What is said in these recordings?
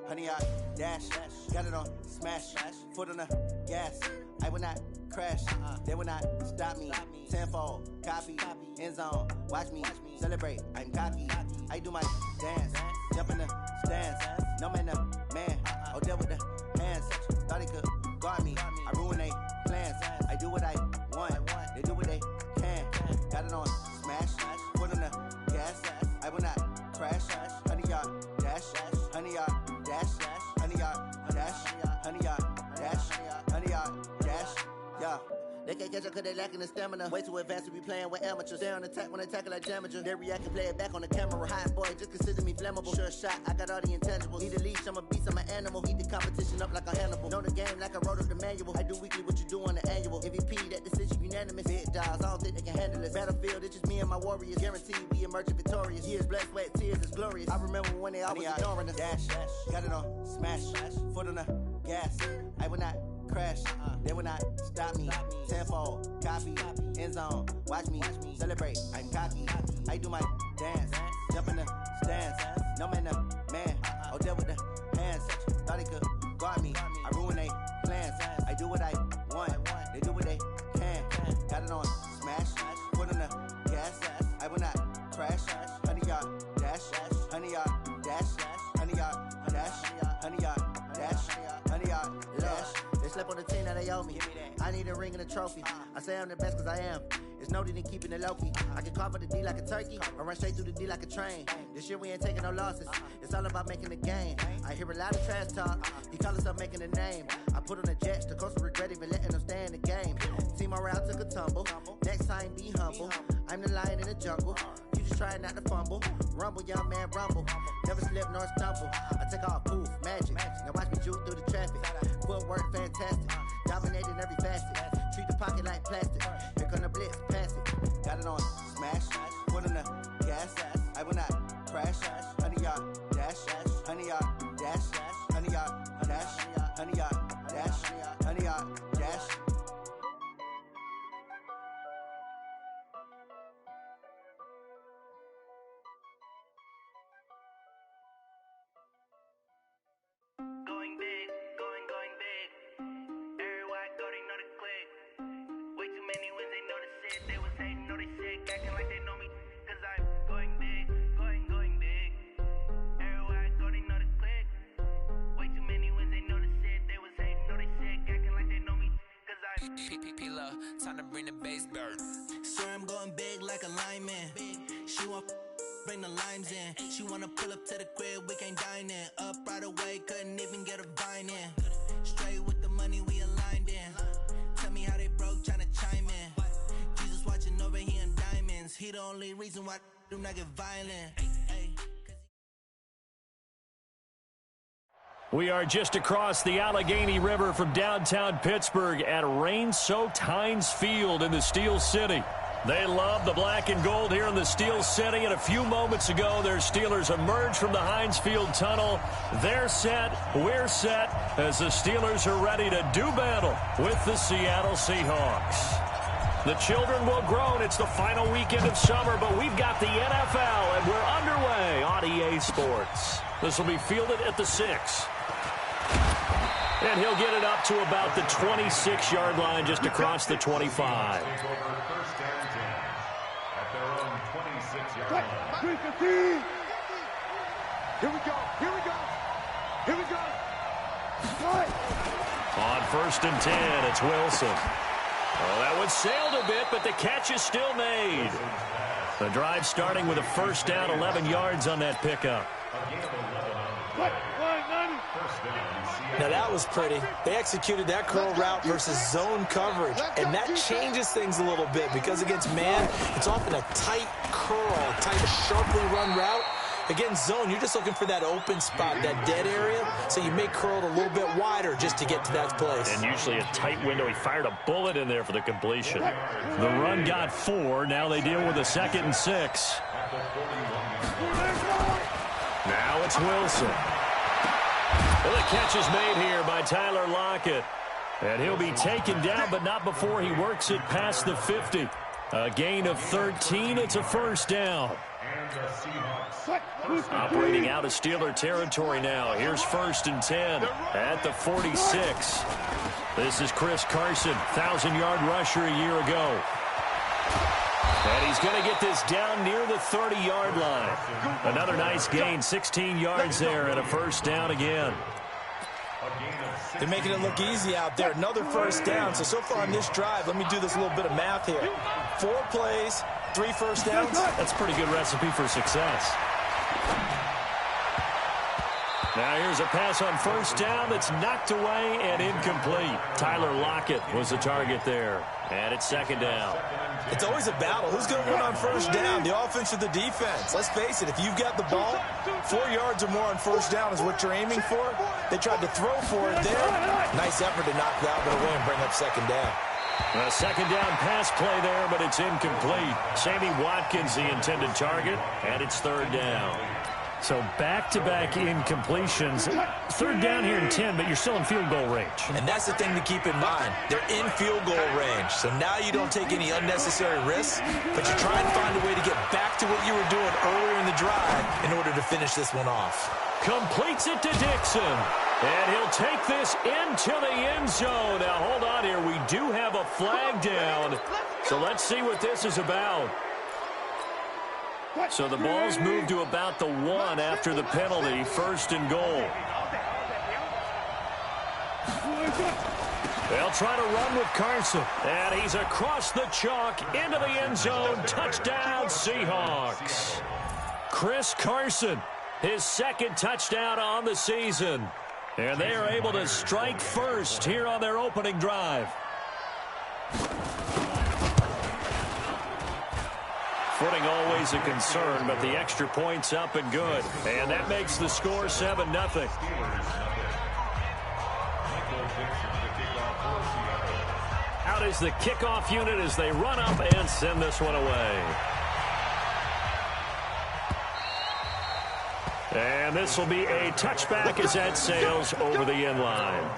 Honey, I dash, got it on smash, foot on the gas. I will not crash, they will not stop me. Tenfold, copy, end zone, watch me celebrate. I'm cocky, I do my dance, jump in the stands. No man, man, oh, deal with the hands. Thought he could guard me, I ruin they plans. I do what I want, they do what they can. Got it on smash, foot on the gas. I will not crash, honey, y'all dash, honey, y'all dash, honey, y'all dash, honey, y'all dash, honey, y'all dash, yeah. They can't catch up cause they lacking the stamina. Way too advanced to be playing with amateurs. Stay on attack when they tackle like Jamager. They react and play it back on the camera. Hot boy, just consider me flammable. Sure shot, I got all the intangibles. Need a leash, I'm a beast, I'm an animal. Heat the competition up like a Hannibal. Know the game like I wrote up the manual. I do weekly what you do on the annual. MVP, that decision unanimous. Big dogs, I don't think they can handle this. Battlefield, it's just me and my warriors. Guaranteed we emerging victorious. Years, blood, sweat, tears, it's glorious. I remember when they always ignoring us. Dash, got it on smash, foot on the gas. I will not crash, they will not stop me. Tenfold, copy, end zone, watch me celebrate. I'm cocky, I do my dance, jump in the stands. No man, man, oh, deal with the hands. Thought he could guard me, I ruin they plans. I do what I want, they do what they can. Got it on smash, foot on the gas. I will not crash, honey, y'all dash, honey, y'all dash, honey, y'all dash, honey, y'all dash, honey, y'all dash. They slept on the team that they owe me. I need a ring and a trophy. I say I'm the best cause I am. It's no need in keeping it low-key. I can carve up the D like a turkey or run straight through the D like a train. This year we ain't taking no losses. It's all about making a game. I hear a lot of trash talk. He call himself making a name. I put on the Jets. The coach will regret even letting them stay in the game. Team morale took a tumble. Next time be humble. I'm the lion in the jungle. You just try not to fumble. Rumble, young man, rumble. Never slip nor stumble. I take off, poof, magic. Now watch me juke through the traffic. Footwork fantastic. Dominating every facet. Treat the pocket like plastic. Here come the blitz, pass it. Got it on smash, foot on the gas. I will not crash, honey, y'all dash, honey, y'all dash, honey, y'all dash, honey, y'all dash, honey, y'all dash. Going big, going big. Everywhere I go, they know the click. Way too many wins, they know the shit. They was hating, know they sick, acting like they know me. Cause I'm going big, going big. Everywhere I go, they know the click. Way too many wins, they know the shit. They was hating, know they sick, acting like they know me. Cause I'm P-P-P-Love, time to bring the bass burn. Swear I'm going big like a lineman. She want bring the limes in. She wanna pull up to the crib, we can't dine in. Up right away, couldn't even get a vine in. Straight with the money we aligned in. Tell me how they broke, tryna chime in. Jesus watching over here in diamonds. He the only reason why do not get violent. We are just across the Allegheny River from downtown Pittsburgh at rain-soaked Heinz Field in the Steel City. They love the black and gold here in the Steel City, and a few moments ago, their Steelers emerged from the Heinz Field tunnel. They're set, we're set, as the Steelers are ready to do battle with the Seattle Seahawks. The children will groan. It's the final weekend of summer, but we've got the NFL, and we're underway on EA Sports. This will be fielded at the 6. And he'll get it up to about the 26-yard line, just across the 25. Here we go. On 1st and 10, it's Wilson. Oh, that one sailed a bit, but the catch is still made. The drive starting with a first down, 11 yards on that pickup. Now that was pretty. They executed that curl route versus zone coverage, and that changes things a little bit because against man, it's often a tight curl, tight, sharply run route. Against zone, you're just looking for that open spot, that dead area, so you may curl it a little bit wider just to get to that place. And usually a tight window. He fired a bullet in there for the completion. The run got 4. Now they deal with a 2nd and 6. Now it's Wilson. Well, the catch is made here by Tyler Lockett. And he'll be taken down, but not before he works it past the 50. A gain of 13. It's a first down. Operating out of Steeler territory now. Here's 1st and 10 at the 46. This is Chris Carson, 1,000-yard rusher a year ago. And he's going to get this down near the 30-yard line. Another nice gain, 16 yards there, and a first down again. They're making it look easy out there. Another first down. So far on this drive, let me do this little bit of math here. 4 plays, 3 first downs. That's a pretty good recipe for success. Now here's a pass on first down that's knocked away and incomplete. Tyler Lockett was the target there. And it's 2nd down. It's always a battle. Who's going to win on first down, the offense or the defense? Let's face it, if you've got the ball, 4 yards or more on first down is what you're aiming for. They tried to throw for it there. Nice effort to knock that one away and bring up 2nd down. A 2nd down pass play there, but it's incomplete. Sammy Watkins, the intended target, and it's 3rd down. So back-to-back incompletions. 3rd down here in 10, but you're still in field goal range. And that's the thing to keep in mind. They're in field goal range. So now you don't take any unnecessary risks, but you try and find a way to get back to what you were doing earlier in the drive in order to finish this one off. Completes it to Dixon. And he'll take this into the end zone. Now, hold on here. We do have a flag down. So let's see what this is about. So the ball's moved to about the 1 after the penalty. 1st and goal. They'll try to run with Carson. And he's across the chalk into the end zone. Touchdown, Seahawks. Chris Carson, his 2nd touchdown on the season. And they are able to strike first here on their opening drive. Footing always a concern, but the extra point's up and good. And that makes the score 7-0. Out is the kickoff unit as they run up and send this one away. And this will be a touchback as that sails over the end line.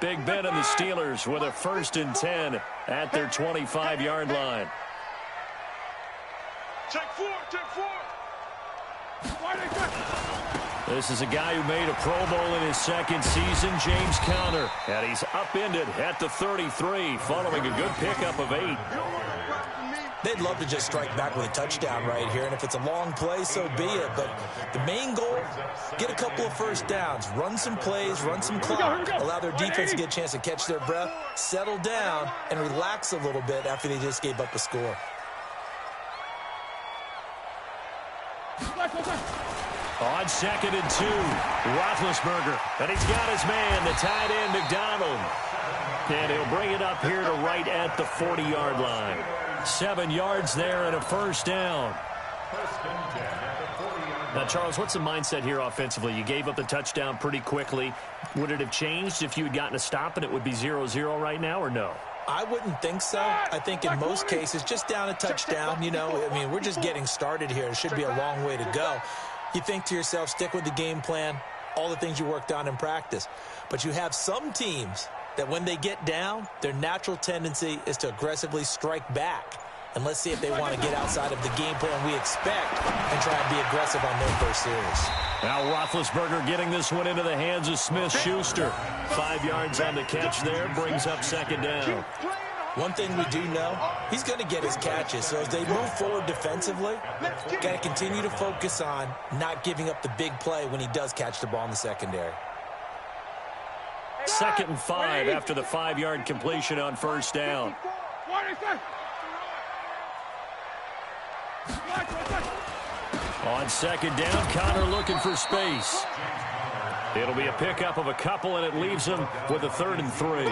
Big Ben and the Steelers with a 1st and 10 at their 25-yard line. Check 4, check 4. This is a guy who made a Pro Bowl in his 2nd season, James Conner. And he's upended at the 33 following a good pickup of 8. They'd love to just strike back with a touchdown right here, and if it's a long play, so be it. But the main goal, get a couple of first downs, run some plays, run some clock, allow their defense to get a chance to catch their breath, settle down, and relax a little bit after they just gave up a score. On 2nd and 2, Roethlisberger, and he's got his man, the tight end, McDonald. And he'll bring it up here to right at the 40-yard line. 7 yards there and a first down. Now, Charles, what's the mindset here offensively? You gave up the touchdown pretty quickly. Would it have changed if you had gotten a stop and it would be 0-0 right now, or no? I wouldn't think so. I think in most cases, just down a touchdown, you know, I mean, we're just getting started here. It should be a long way to go. You think to yourself, stick with the game plan, all the things you worked on in practice. But you have some teams that when they get down, their natural tendency is to aggressively strike back. And let's see if they want to get outside of the game plan we expect and try and be aggressive on their first series. Now Roethlisberger getting this one into the hands of Smith-Schuster. 5 yards on the catch there, brings up 2nd down. One thing we do know, he's going to get his catches. So as they move forward defensively, got to continue to focus on not giving up the big play when he does catch the ball in the secondary. 2nd and 5 after the 5-yard completion on first down. On 2nd down, Conner looking for space. It'll be a pickup of a couple, and it leaves him with a 3rd and 3.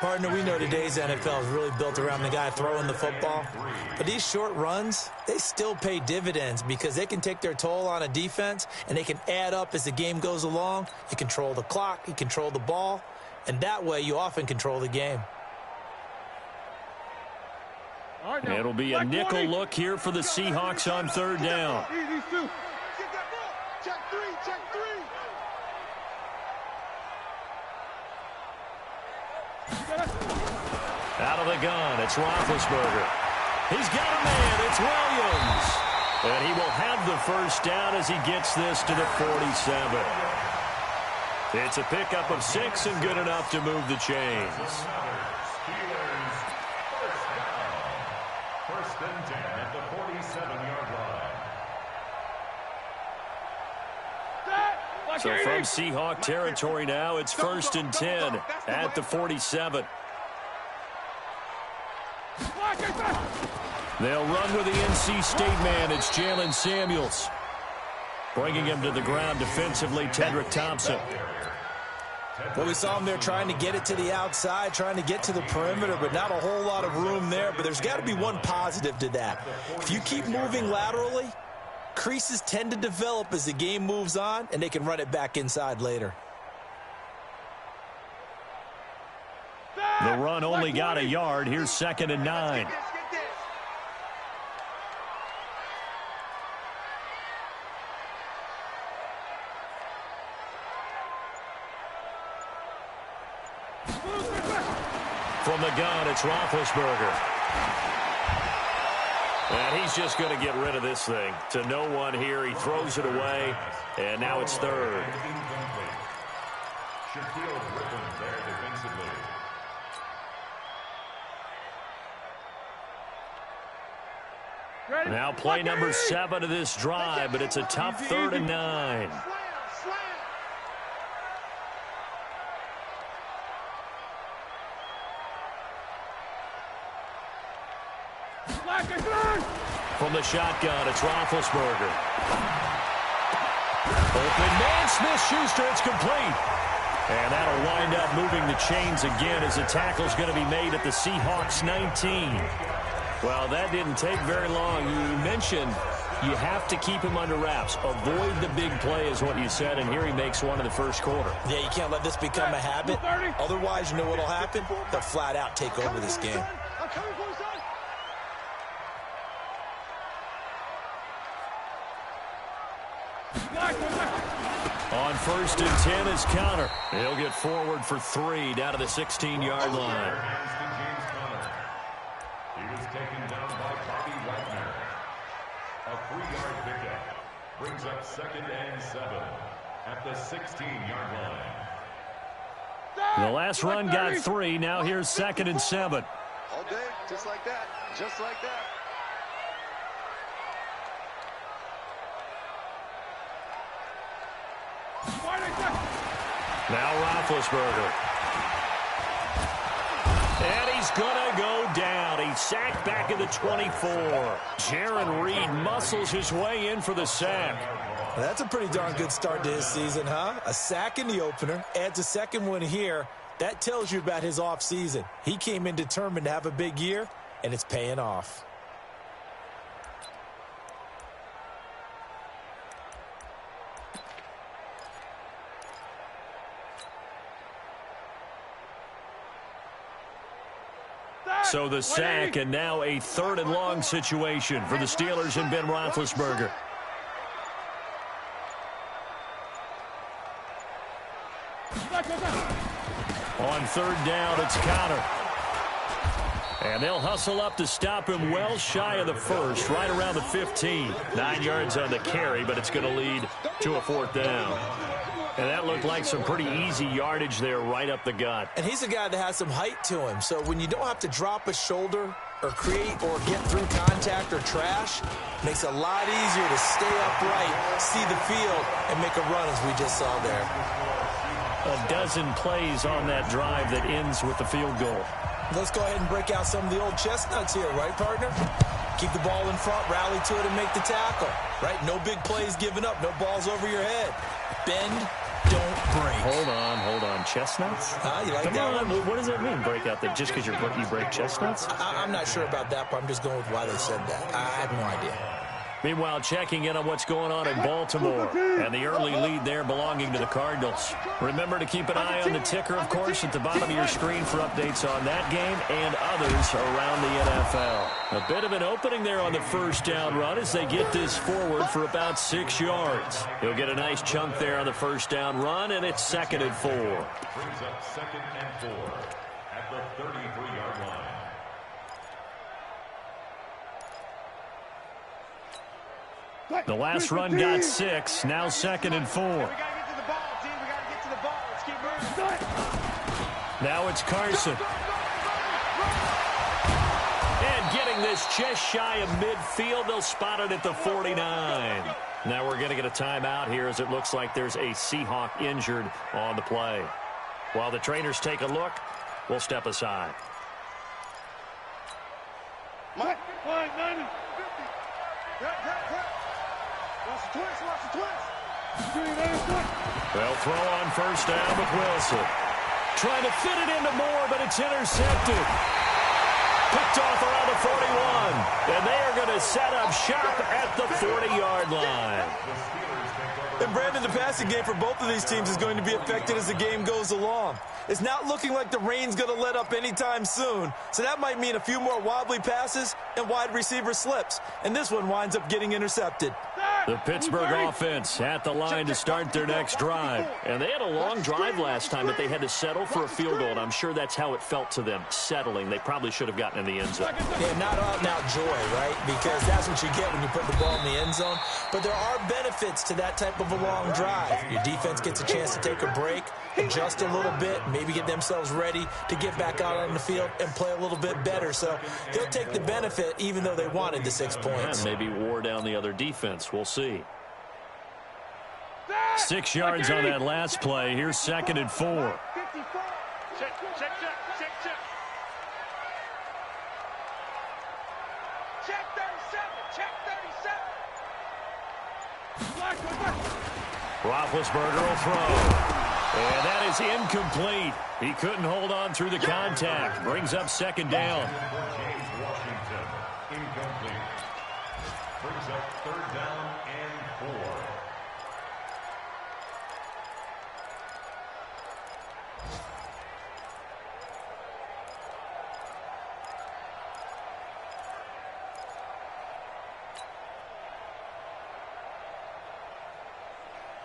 Partner, we know today's NFL is really built around the guy throwing the football. But these short runs, they still pay dividends because they can take their toll on a defense, and they can add up as the game goes along. You control the clock, you control the ball, and that way you often control the game. It'll be a nickel look here for the Seahawks on third down. Out of the gun, it's Roethlisberger. He's got a man, it's Williams. And he will have the first down as he gets this to the 47. It's a pickup of 6 and good enough to move the chains. First and 10 at the 47-yard line. So from Seahawk territory now, it's first and 10 at the 47. They'll run with the NC State man. It's Jalen Samuels. Bringing him to the ground defensively, Tedrick Thompson. Well, we saw him there trying to get it to the outside, trying to get to the perimeter, but not a whole lot of room there. But there's got to be one positive to that. If you keep moving laterally, creases tend to develop as the game moves on, and they can run it back inside later. The run only got a yard. Here's 2nd and 9. From the gun, it's Roethlisberger. And he's just going to get rid of this thing. To no one here. He throws it away. And now it's third. Now play number 7 of this drive, but it's a tough 3rd and 9. From the shotgun, it's Roethlisberger. Open man, Smith-Schuster, it's complete. And that'll wind up moving the chains again as the tackle's going to be made at the Seahawks 19. Well, that didn't take very long. You mentioned you have to keep him under wraps. Avoid the big play is what you said, and here he makes one in the first quarter. Yeah, you can't let this become a habit. Otherwise, you know what'll happen? They'll flat out take over this game. On 1st and 10 is Connor. He'll get forward for 3 down to the 16-yard line. He was taken down by Bobby Wagner. A 3-yard pickup brings up 2nd and 7 at the 16-yard line. The last run got 3. Now here's 2nd and 7. All day, just like that. Just like that. Now Roethlisberger. And he's going to go down. He's sacked back at the 24. Jaron Reed muscles his way in for the sack. That's a pretty darn good start to his season, huh? A sack in the opener, adds a second one here. That tells you about his offseason. He came in determined to have a big year, and it's paying off. So the sack, and now a 3rd and long situation for the Steelers and Ben Roethlisberger. On 3rd down, it's Connor. And they'll hustle up to stop him well shy of the 1st, right around the 15. 9 yards on the carry, but it's going to lead to a 4th down. And that looked like some pretty easy yardage there right up the gut. And he's a guy that has some height to him. So when you don't have to drop a shoulder or create or get through contact or trash, makes it a lot easier to stay upright, see the field, and make a run as we just saw there. A dozen plays on that drive that ends with the field goal. Let's go ahead and break out some of the old chestnuts here, right, partner? Keep the ball in front, rally to it, and make the tackle, right? No big plays given up, no balls over your head. Bend, don't break. Hold on. Chestnuts? You like Come that on. one? What does that mean, break out there? Just because you break chestnuts? I'm not sure about that, but I'm just going with why they said that. I have no idea. Meanwhile, checking in on what's going on in Baltimore. And the early lead there belonging to the Cardinals. Remember to keep an eye on the ticker, of course, at the bottom of your screen for updates on that game and others around the NFL. A bit of an opening there on the first down run as they get this forward for about 6 yards. He'll get a nice chunk there on the first down run, and it's 2nd and 4. Brings up 2nd and 4 at the 33-yard line. The last run got 6. Now 2nd and 4. We got to get to the ball, team. We got to get to the ball. Let's keep moving. Now it's Carson. And getting this just shy of midfield. They'll spot it at the 49. Now we're going to get a timeout here as it looks like there's a Seahawk injured on the play. While the trainers take a look, we'll step aside. Mike, 90. Watch the twist. They'll throw on first down with Wilson. Trying to fit it into Moore, but it's intercepted. Picked off around the 41. And they are going to set up shop at the 40-yard line. And, Brandon, the passing game for both of these teams is going to be affected as the game goes along. It's not looking like the rain's going to let up anytime soon, so that might mean a few more wobbly passes and wide receiver slips. And this one winds up getting intercepted. The Pittsburgh offense at the line to start their next drive. And they had a long drive last time, but they had to settle for a field goal, and I'm sure that's how it felt to them, settling. They probably should have gotten in the end zone. Yeah, not out-and-out joy, right? Because that's what you get when you put the ball in the end zone. But there are benefits to that type of a long drive. Your defense gets a chance to take a break, adjust a little bit, maybe get themselves ready to get back out on the field and play a little bit better. So they'll take the benefit even though they wanted the 6 points. And maybe wore down the other defense. We'll see. 6 yards on that last play. Here's 2nd and 4. Check. Check 37. Roethlisberger will throw. And that is incomplete. He couldn't hold on through the contact. Brings up 2nd down. James Washington, incomplete. Brings up 3rd down and 4.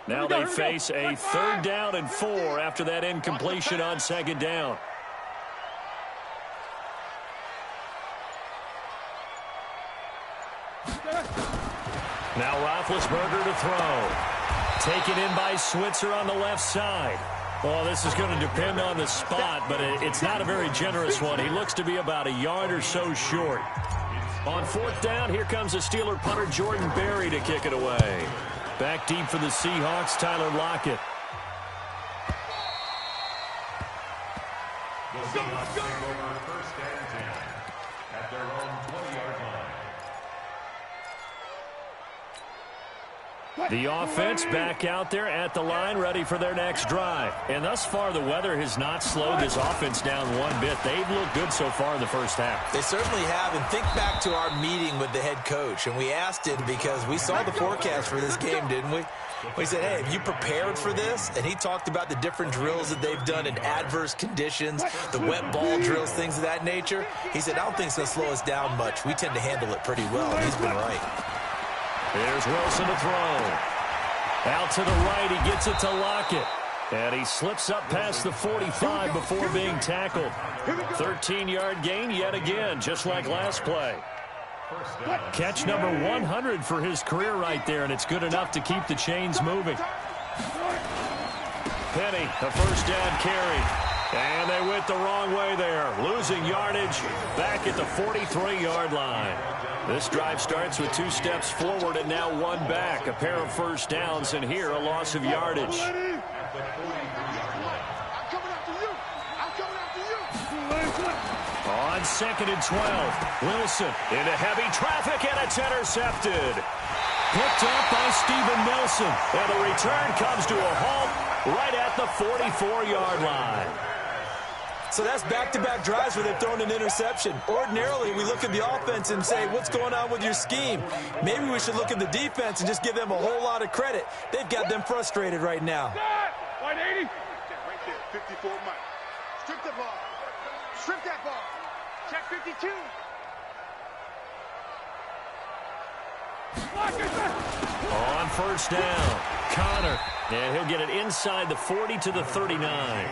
Now they face a 3rd down and 4 after that incompletion on 2nd down. Now Roethlisberger to throw. Taken in by Switzer on the left side. Well, this is going to depend on the spot, but it's not a very generous one. He looks to be about a yard or so short. On 4th down, here comes the Steeler punter Jordan Berry to kick it away. Back deep for the Seahawks, Tyler Lockett. The Seahawks take over 1st and 10 at their own 20-yard line. The offense back out there at the line, ready for their next drive. And thus far, the weather has not slowed this offense down one bit. They've looked good so far in the first half. They certainly have. And think back to our meeting with the head coach. And we asked him because we saw the forecast for this game, didn't we? We said, hey, have you prepared for this? And he talked about the different drills that they've done in adverse conditions, the wet ball drills, things of that nature. He said, I don't think it's going to slow us down much. We tend to handle it pretty well, and he's been right. Here's Wilson to throw. Out to the right, he gets it to Lockett. And he slips up past the 45 before being tackled. 13-yard gain yet again, just like last play. Catch number 100 for his career right there, and it's good enough to keep the chains moving. Penny, a 1st down carry. And they went the wrong way there, losing yardage back at the 43-yard line. This drive starts with 2 steps forward and now 1 back. A pair of 1st downs, and here a loss of yardage. On 2nd and 12, Wilson into heavy traffic, and it's intercepted. Picked up by Steven Nelson, and the return comes to a halt right at the 44-yard line. So that's back-to-back drives where they've thrown an interception. Ordinarily, we look at the offense and say, what's going on with your scheme? Maybe we should look at the defense and just give them a whole lot of credit. They've got them frustrated right now. 180. Right there, 54 Mike. Strip the ball. Strip that ball. Check 52. On first down, Connor. And he'll get it inside the 40 to the 39.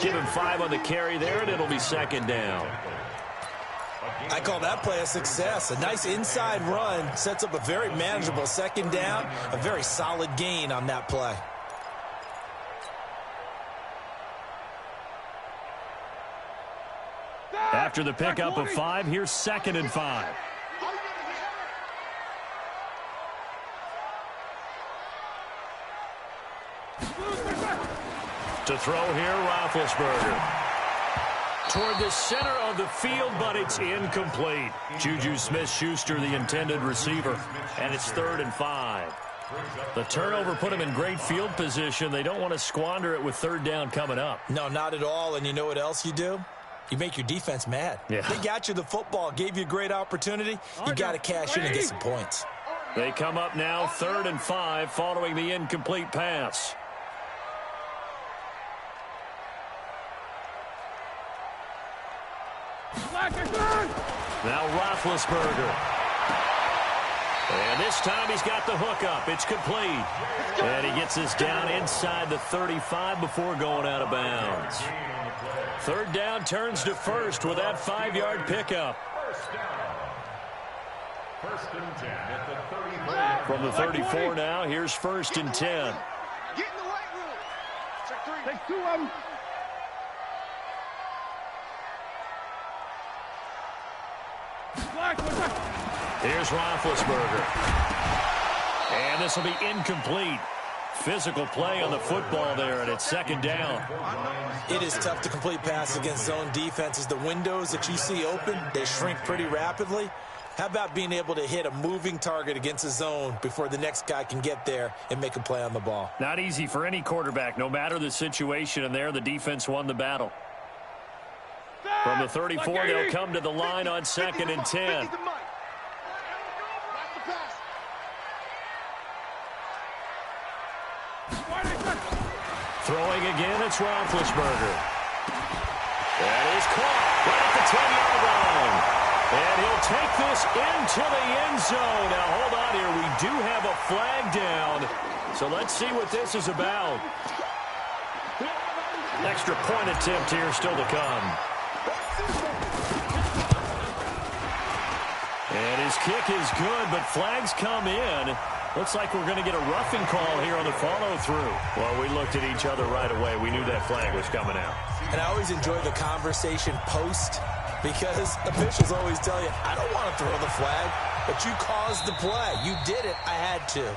Give him 5 on the carry there, and it'll be second down. I call that play a success. A nice inside run sets up a very manageable second down, a very solid gain on that play. After the pickup of 5, here's 2nd and 5. To throw here, Roethlisberger. Toward the center of the field, but it's incomplete. Juju Smith-Schuster, the intended receiver, and it's 3rd and 5. The turnover put him in great field position. They don't want to squander it with 3rd down coming up. No, not at all, and you know what else you do? You make your defense mad. Yeah. They got you the football, gave you a great opportunity. You got to cash in and get some points. They come up now 3rd and 5 following the incomplete pass. Now Roethlisberger. And this time he's got the hook up. It's complete. And he gets us down inside the 35 before going out of bounds. 3rd down turns to 1st with that 5-yard pickup. From the 34 now, here's 1st and 10. Get in the right room. Check 3. Take 2 of them. Here's Roethlisberger. And this will be incomplete. Physical play on the football there, and it's 2nd down. It is tough to complete passes against zone defenses. The windows that you see open, they shrink pretty rapidly. How about being able to hit a moving target against a zone before the next guy can get there and make a play on the ball? Not easy for any quarterback, no matter the situation, and there the defense won the battle. From the 34, they'll come to the line on 2nd and 10. Throwing again, it's Roethlisberger. That is caught right at the 10-yard line. And he'll take this into the end zone. Now, hold on here. We do have a flag down. So let's see what this is about. Extra point attempt here still to come. And his kick is good, but flags come in. Looks like we're going to get a roughing call here on the follow-through. Well, we looked at each other right away. We knew that flag was coming out. And I always enjoy the conversation post because officials always tell you, I don't want to throw the flag, but you caused the play. You did it. I had to.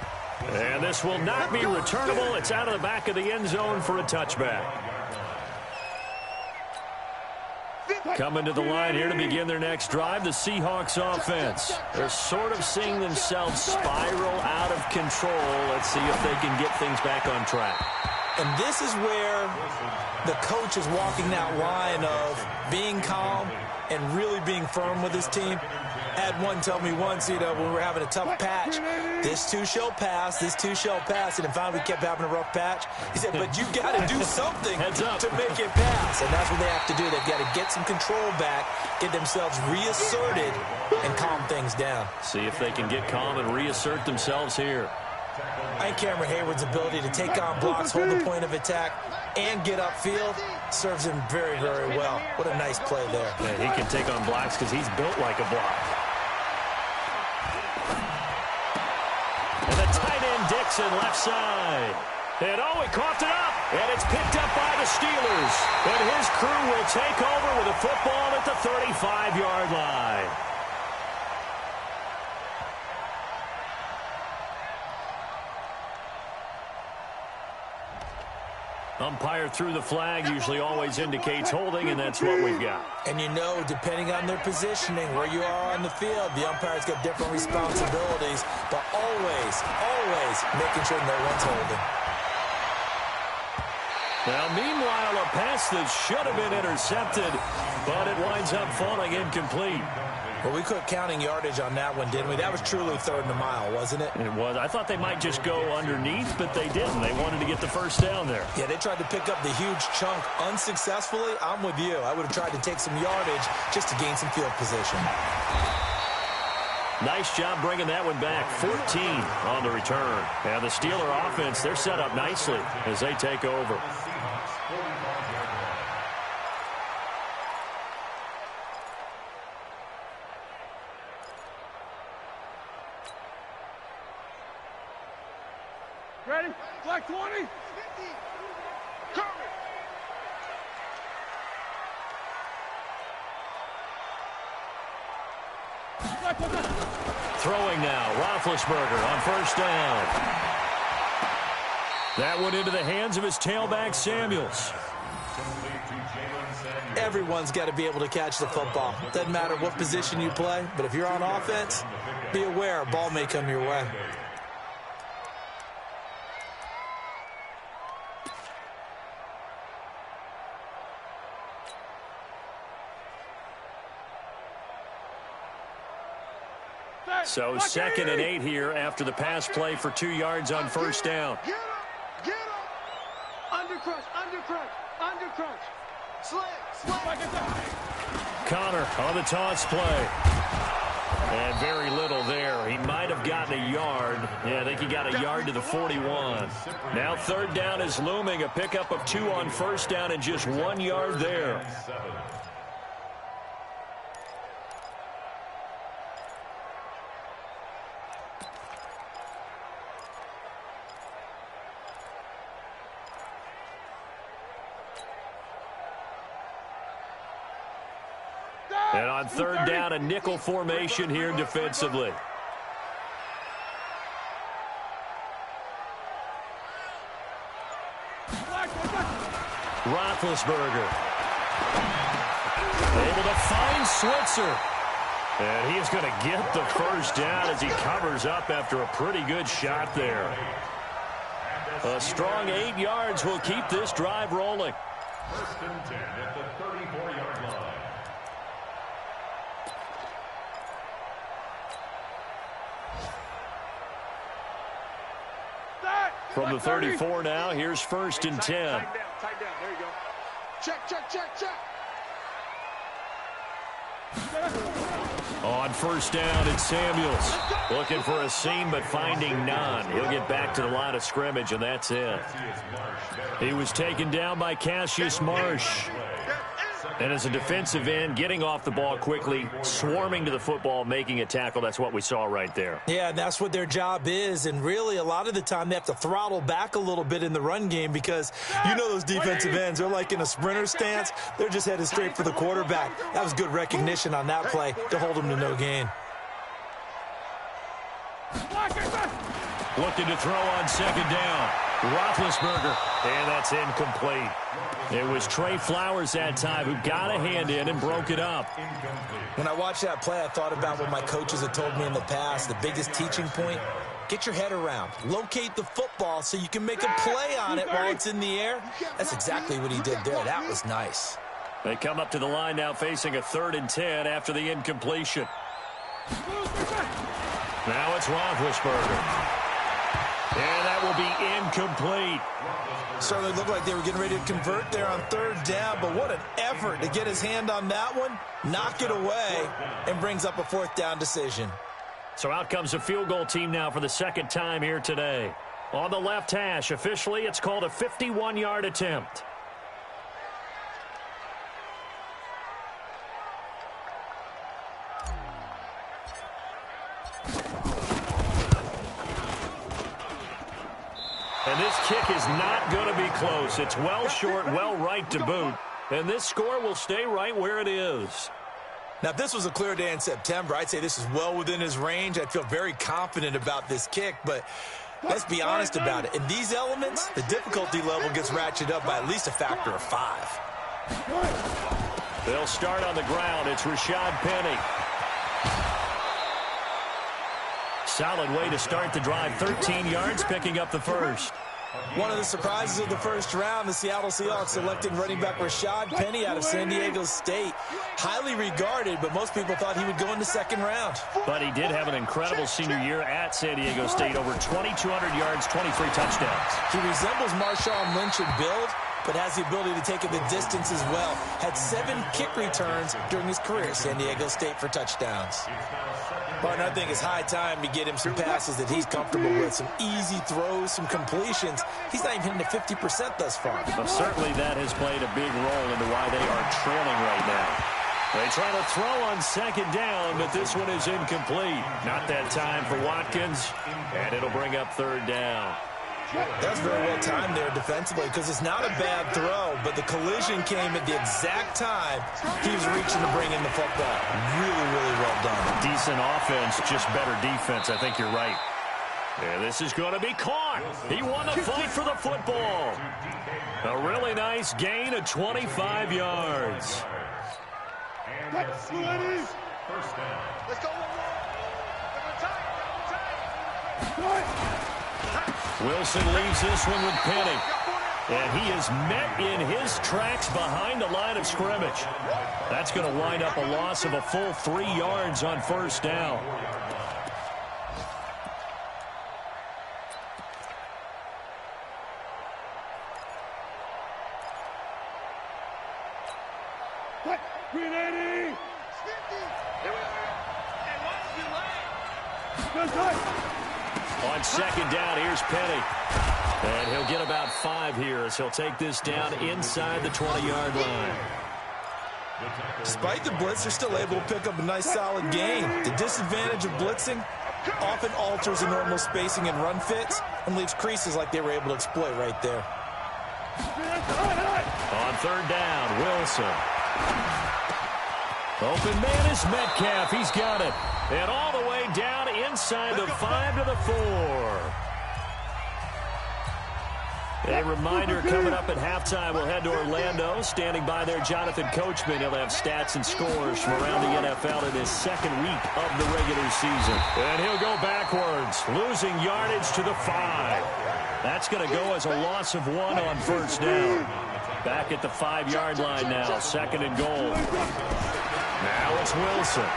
And this will not be returnable. It's out of the back of the end zone for a touchback. Coming to the line here to begin their next drive, the Seahawks offense. They're sort of seeing themselves spiral out of control. Let's see if they can get things back on track. And this is where the coach is walking that line of being calm and really being firm with his team. I had one tell me once, when we were having a tough patch, this too shall pass, this too shall pass, and finally we kept having a rough patch. He said, but you got to do something to make it pass, and that's what they have to do. They've got to get some control back, get themselves reasserted, and calm things down. See if they can get calm and reassert themselves here. I think Cameron Hayward's ability to take on blocks, hold the point of attack, and get upfield serves him very, very well. What a nice play there. Yeah, he can take on blocks because he's built like a block. And the tight end Dixon left side. And he coughed it up. And it's picked up by the Steelers. And his crew will take over with a football at the 35-yard line. Umpire threw the flag, usually always indicates holding, and that's what we've got. And depending on their positioning, where you are on the field, the umpire's got different responsibilities, but always making sure no one's holding. Now, meanwhile, a pass that should have been intercepted, but it winds up falling incomplete. Well, we quit counting yardage on that one, didn't we? That was truly 3rd and a mile, wasn't it? It was. I thought they might just go underneath, but they didn't. They wanted to get the first down there. Yeah, they tried to pick up the huge chunk unsuccessfully. I'm with you. I would have tried to take some yardage just to gain some field position. Nice job bringing that one back. 14 on the return. And the Steeler offense, they're set up nicely as they take over. Ready? Black 20. Cover. Throwing now, Roethlisberger on first down. That went into the hands of his tailback, Samuels. Everyone's got to be able to catch the football. Doesn't matter what position you play, but if you're on offense, be aware a ball may come your way. So 2nd and 8 here after the pass play for 2 yards on first down. Get up. Get up. Undercrunch. Undercrunch. Undercrunch. Connor on the toss play. And very little there. He might have gotten a yard. Yeah, I think he got a yard to the 41. Now 3rd down is looming. A pickup of 2 on first down and just 1 yard there. And on 3rd down, a nickel formation here defensively. Roethlisberger. Able to find Switzer. And he's going to get the first down as he covers up after a pretty good shot there. A strong 8 yards will keep this drive rolling. 1st and 10 at the 34-yard line. From the 34 now, here's 1st and 10. Tight down. There you go. Check, check, check, check. On first down, it's Samuels. Looking for a seam, but finding none. He'll get back to the line of scrimmage, and that's it. He was taken down by Cassius Marsh. And as a defensive end, getting off the ball quickly, swarming to the football, making a tackle, that's what we saw right there. Yeah, and that's what their job is. And really, a lot of the time, they have to throttle back a little bit in the run game because you know those defensive ends, they're like in a sprinter stance. They're just headed straight for the quarterback. That was good recognition on that play to hold him to no gain. Looking to throw on 2nd down. Roethlisberger, and that's incomplete. It was Trey Flowers that time who got a hand in and broke it up. When I watched that play, I thought about what my coaches had told me in the past. The biggest teaching point, get your head around. Locate the football so you can make a play on it while it's in the air. That's exactly what he did there. That was nice. They come up to the line now facing a 3rd and 10 after the incompletion. Now it's Roethlisberger. And that will be incomplete. Certainly looked like they were getting ready to convert there on 3rd down, but what an effort to get his hand on that one, knock it away, and brings up a 4th down decision. So out comes a field goal team now for the 2nd time here today. On the left hash, officially, it's called a 51-yard attempt. And this kick is not going to be close. It's well short, well right to boot. And this score will stay right where it is. Now, if this was a clear day in September, I'd say this is well within his range. I'd feel very confident about this kick, but let's be honest about it. In these elements, the difficulty level gets ratcheted up by at least a factor of 5. They'll start on the ground. It's Rashad Penny. Solid way to start the drive. 13 yards, picking up the first. One of the surprises of the first round, the Seattle Seahawks selecting running back Rashad Penny out of San Diego State. Highly regarded, but most people thought he would go in the second round. But he did have an incredible senior year at San Diego State. Over 2,200 yards, 23 touchdowns. He resembles Marshawn Lynch in build, but has the ability to take it the distance as well. Had 7 kick returns during his career at San Diego State for touchdowns. But I think it's high time to get him some passes that he's comfortable with. Some easy throws, some completions. He's not even hitting the 50% thus far. But certainly that has played a big role into why they are trailing right now. They try to throw on second down, but this one is incomplete. Not that time for Watkins, and it'll bring up third down. That's very well timed there defensively because it's not a bad throw, but the collision came at the exact time he was reaching to bring in the football. Really, really well done. Decent offense, just better defense. I think you're right. Yeah, this is going to be caught. He won the fight for the football. A really nice gain of 25 yards. Let's go. Wilson leaves this one with Penny. And he is met in his tracks behind the line of scrimmage. That's going to wind up a loss of a full 3 yards on first down. On second down, here's Penny. And he'll get about 5 here as he'll take this down inside the 20-yard line. Despite the blitz, they're still able to pick up a nice solid gain. The disadvantage of blitzing often alters the normal spacing and run fits and leaves creases like they were able to exploit right there. On third down, Wilson. Open man is Metcalf. He's got it. And all the way down inside the 5 to the 4. A reminder coming up at halftime. We'll head to Orlando. Standing by there, Jonathan Coachman. He'll have stats and scores from around the NFL in his second week of the regular season. And he'll go backwards, losing yardage to the 5. That's going to go as a loss of 1 on first down. Back at the 5-yard line now, second and goal. Now it's Wilson.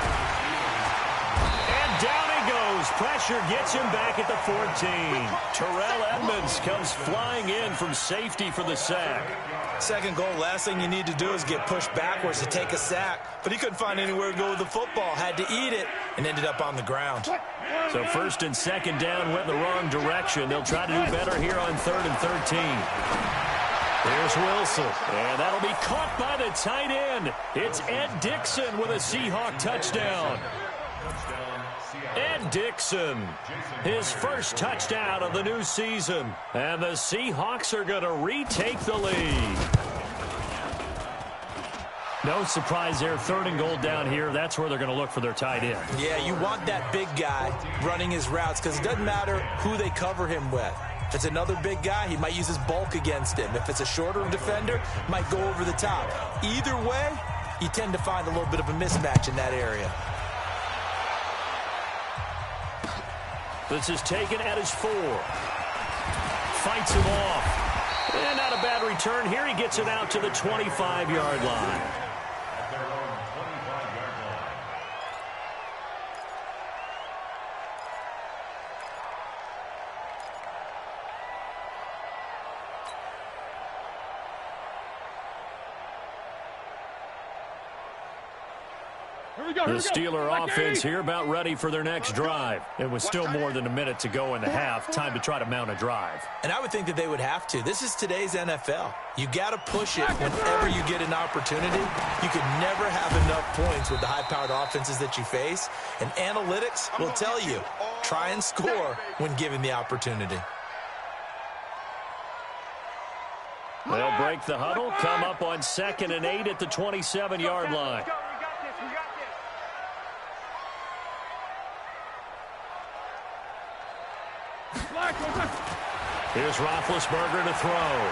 And down he goes. Pressure gets him back at the 14. Terrell Edmonds comes flying in from safety for the sack. Second goal, last thing you need to do is get pushed backwards to take a sack. But he couldn't find anywhere to go with the football. Had to eat it and ended up on the ground. So first and second down went in the wrong direction. They'll try to do better here on 3rd and 13. Here's Wilson, and that'll be caught by the tight end. It's Ed Dixon with a Seahawk touchdown. Ed Dixon, his first touchdown of the new season. And the Seahawks are going to retake the lead. No surprise there, 3rd and goal down here. That's where they're going to look for their tight end. Yeah, you want that big guy running his routes because it doesn't matter who they cover him with. If it's another big guy, he might use his bulk against him. If it's a shorter defender, might go over the top. Either way, you tend to find a little bit of a mismatch in that area. This is taken at his 4. Fights him off. And not a bad return here. He gets it out to the 25-yard line. The Steeler offense here about ready for their next drive. And with still more than a minute to go in the half, time to try to mount a drive. And I would think that they would have to. This is today's NFL. You got to push it whenever you get an opportunity. You could never have enough points with the high-powered offenses that you face. And analytics will tell you, try and score when given the opportunity. They'll break the huddle, come up on 2nd and 8 at the 27-yard line. Here's Roethlisberger to throw.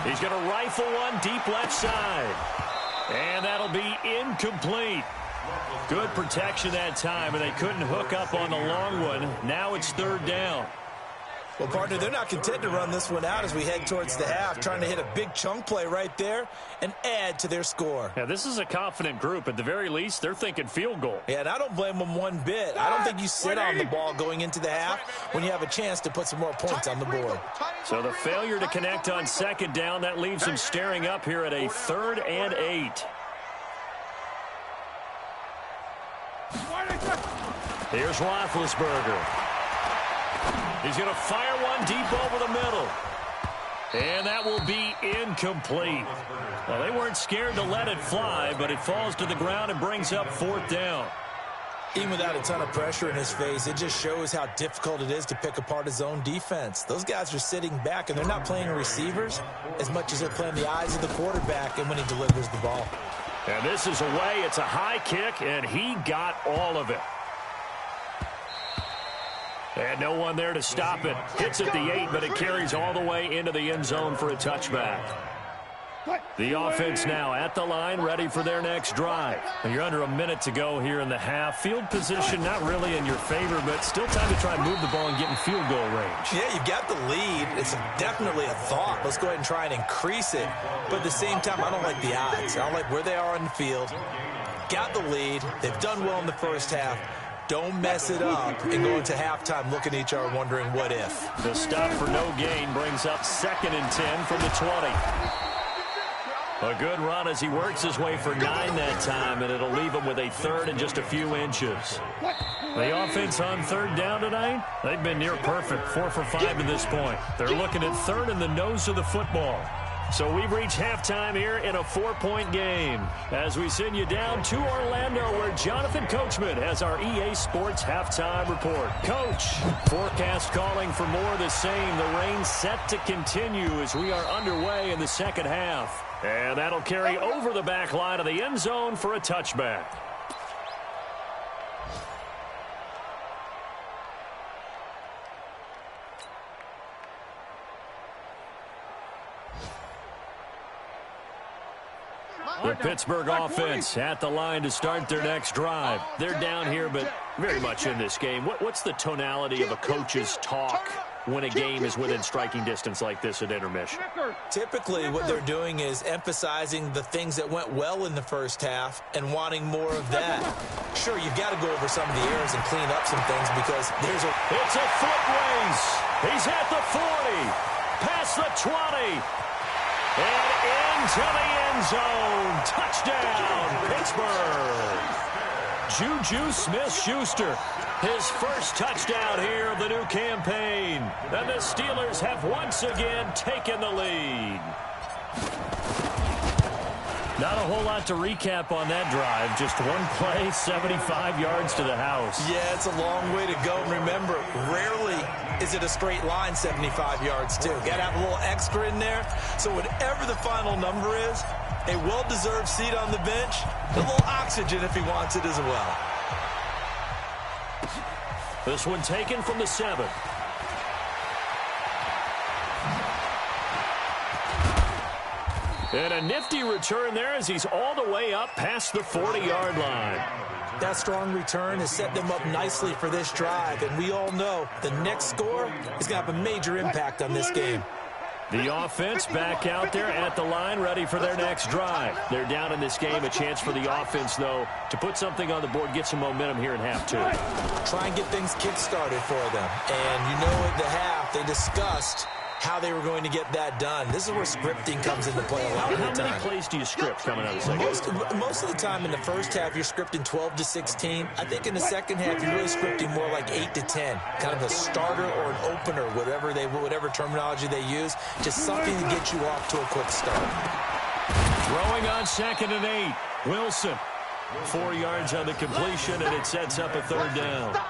He's going to rifle one deep left side. And that'll be incomplete. Good protection that time, and they couldn't hook up on the long one. Now it's 3rd down. Well, partner, they're not content to run this one out as we head towards the half, trying to hit a big chunk play right there and add to their score. Yeah, this is a confident group. At the very least, they're thinking field goal. Yeah, and I don't blame them one bit. I don't think you sit on the ball going into the half when you have a chance to put some more points on the board. So the failure to connect on second down, that leaves them staring up here at a 3rd and 8. Here's Roethlisberger. He's going to fire one deep over the middle. And that will be incomplete. Well, they weren't scared to let it fly, but it falls to the ground and brings up 4th down. Even without a ton of pressure in his face, it just shows how difficult it is to pick apart his own defense. Those guys are sitting back, and they're not playing receivers as much as they're playing the eyes of the quarterback and when he delivers the ball. And this is away. It's a high kick, and he got all of it. And no one there to stop it. Hits at the 8, but it carries all the way into the end zone for a touchback. The offense now at the line, ready for their next drive. And you're under a minute to go here in the half. Field position not really in your favor, but still time to try and move the ball and get in field goal range. Yeah, you've got the lead. It's definitely a thought. Let's go ahead and try and increase it. But at the same time, I don't like the odds. I don't like where they are on the field. Got the lead. They've done well in the first half. Don't mess it up and go into halftime looking at each other wondering what if. The stop for no gain brings up 2nd and 10 from the 20. A good run as he works his way for 9 that time, and it'll leave him with a 3rd and just a few inches. The offense on 3rd down tonight, they've been near perfect, 4 for 5 to this point. They're looking at 3rd in the nose of the football. So we've reached halftime here in a 4-point game as we send you down to Orlando where Jonathan Coachman has our EA Sports halftime report. Coach, forecast calling for more of the same. The rain set to continue as we are underway in the second half. And that'll carry over the back line of the end zone for a touchback. The Pittsburgh offense at the line to start their next drive. They're down here, but very much in this game. What's the tonality of a coach's talk when a game is within striking distance like this at intermission? Typically, what they're doing is emphasizing the things that went well in the first half and wanting more of that. Sure, you've got to go over some of the errors and clean up some things because there's a... It's a foot race. He's at the 40, past the 20. And into the end zone. Touchdown, Pittsburgh. Juju Smith-Schuster, his first touchdown here of the new campaign. And the Steelers have once again taken the lead. Not a whole lot to recap on that drive. Just one play, 75 yards to the house. Yeah, it's a long way to go. And remember, rarely is it a straight line 75 yards, too. Got to have a little extra in there. So whatever the final number is, a well-deserved seat on the bench, a little oxygen if he wants it as well. This one taken from the 7. And a nifty return there as he's all the way up past the 40-yard line. That strong return has set them up nicely for this drive, and we all know the next score is going to have a major impact on this game. The offense back out there at the line, ready for their next drive. They're down in this game. A chance for the offense, though, to put something on the board, get some momentum here in half 2. Try and get things kick-started for them. And you know at the half, they discussed how they were going to get that done. This is where scripting comes into play a lot of the time. How many plays do you script coming out of the second? Most of the time in the first half, you're scripting 12 to 16. I think in the second half, you're really scripting more like 8 to 10. Kind of a starter or an opener, whatever terminology they use. Just something to get you off to a quick start. Throwing on 2nd and 8. Wilson. 4 yards on the completion, and it sets up a 3rd down.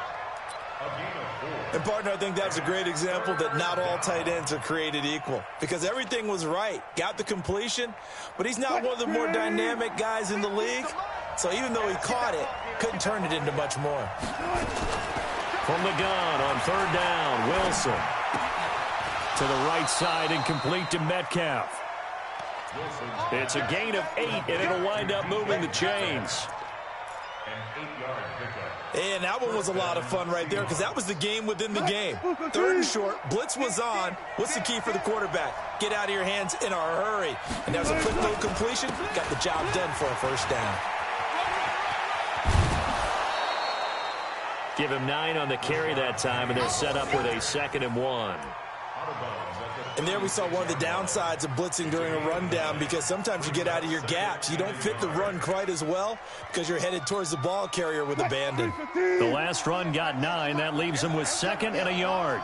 And, partner, I think that's a great example that not all tight ends are created equal. Because everything was right. Got the completion, but he's not one of the more dynamic guys in the league. So even though he caught it, couldn't turn it into much more. From the gun on 3rd down, Wilson. To the right side and complete to Metcalf. It's a gain of 8, and it'll wind up moving the chains. 8-yard pickup. And that one was a lot of fun right there because that was the game within the game. 3rd and short, blitz was on. What's the key for the quarterback? Get out of your hands in a hurry. And that was a quick little completion. Got the job done for a first down. Give him 9 on the carry that time, and they're set up with a 2nd and 1. And there we saw one of the downsides of blitzing during a rundown because sometimes you get out of your gaps. You don't fit the run quite as well because you're headed towards the ball carrier with abandon. The last run got 9. That leaves them with 2nd and a yard.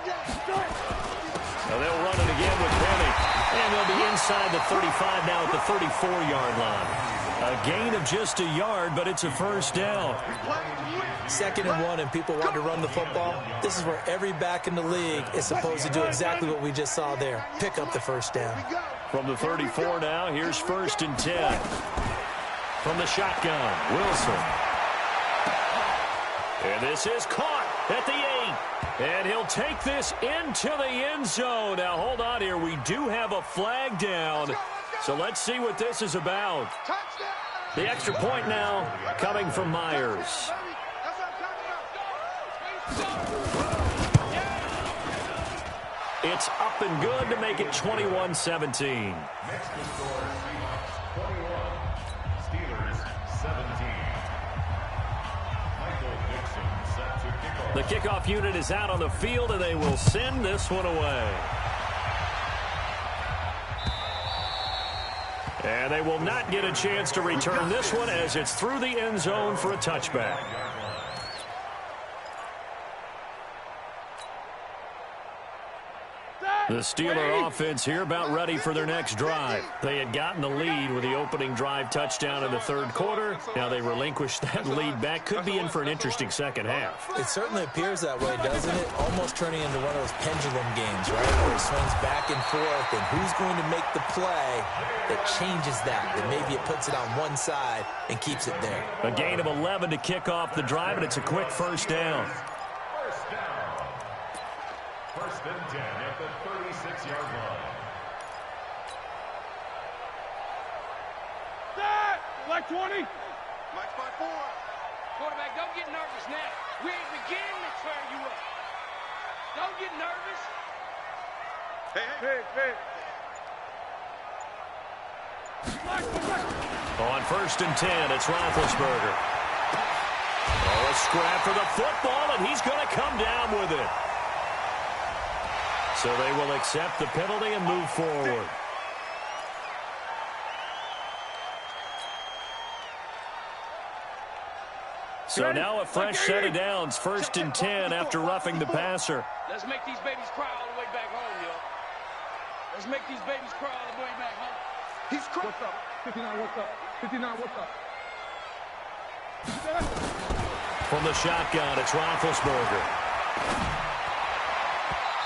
Now they'll run it again with Penny. And they'll be inside the 35 now at the 34-yard line. A gain of just a yard, but it's a first down. 2nd and 1, and people want to run the football. This is where every back in the league is supposed to do exactly what we just saw there. Pick up the first down. From the 34 now, here's 1st and 10. From the shotgun, Wilson. And this is caught at the 8. And he'll take this into the end zone. Now, hold on here. We do have a flag down. So let's see what this is about. The extra point now coming from Myers. It's up and good to make it 21-17. Next to score, Seahawks 21, Steelers 17. Michael Dixon set to kick off. The kickoff unit is out on the field, and they will send this one away. And they will not get a chance to return this one as it's through the end zone for a touchback. The Steeler offense here about ready for their next drive. They had gotten the lead with the opening drive touchdown in the 3rd quarter. Now they relinquished that lead back. Could be in for an interesting second half. It certainly appears that way, doesn't it? Almost turning into one of those pendulum games, right? Where it swings back and forth, and who's going to make the play that changes that? That maybe it puts it on one side and keeps it there. A gain of 11 to kick off the drive, and it's a quick first down. First down. 1st and 10 at the 36-yard line. Like 20. Mike spot 4. Quarterback, don't get nervous now. We ain't beginning to tear you up. Don't get nervous. Hey. On 1st and 10, it's Roethlisberger. Oh, a scrap for the football, and he's going to come down with it. So they will accept the penalty and move forward. So now a fresh set of downs, 1st and 10 after roughing the passer. Let's make these babies cry all the way back home, yo. Let's make these babies cry all the way back home. He's crying. What's up? 59, what's up? 59, what's up? From the shotgun, it's Roethlisberger.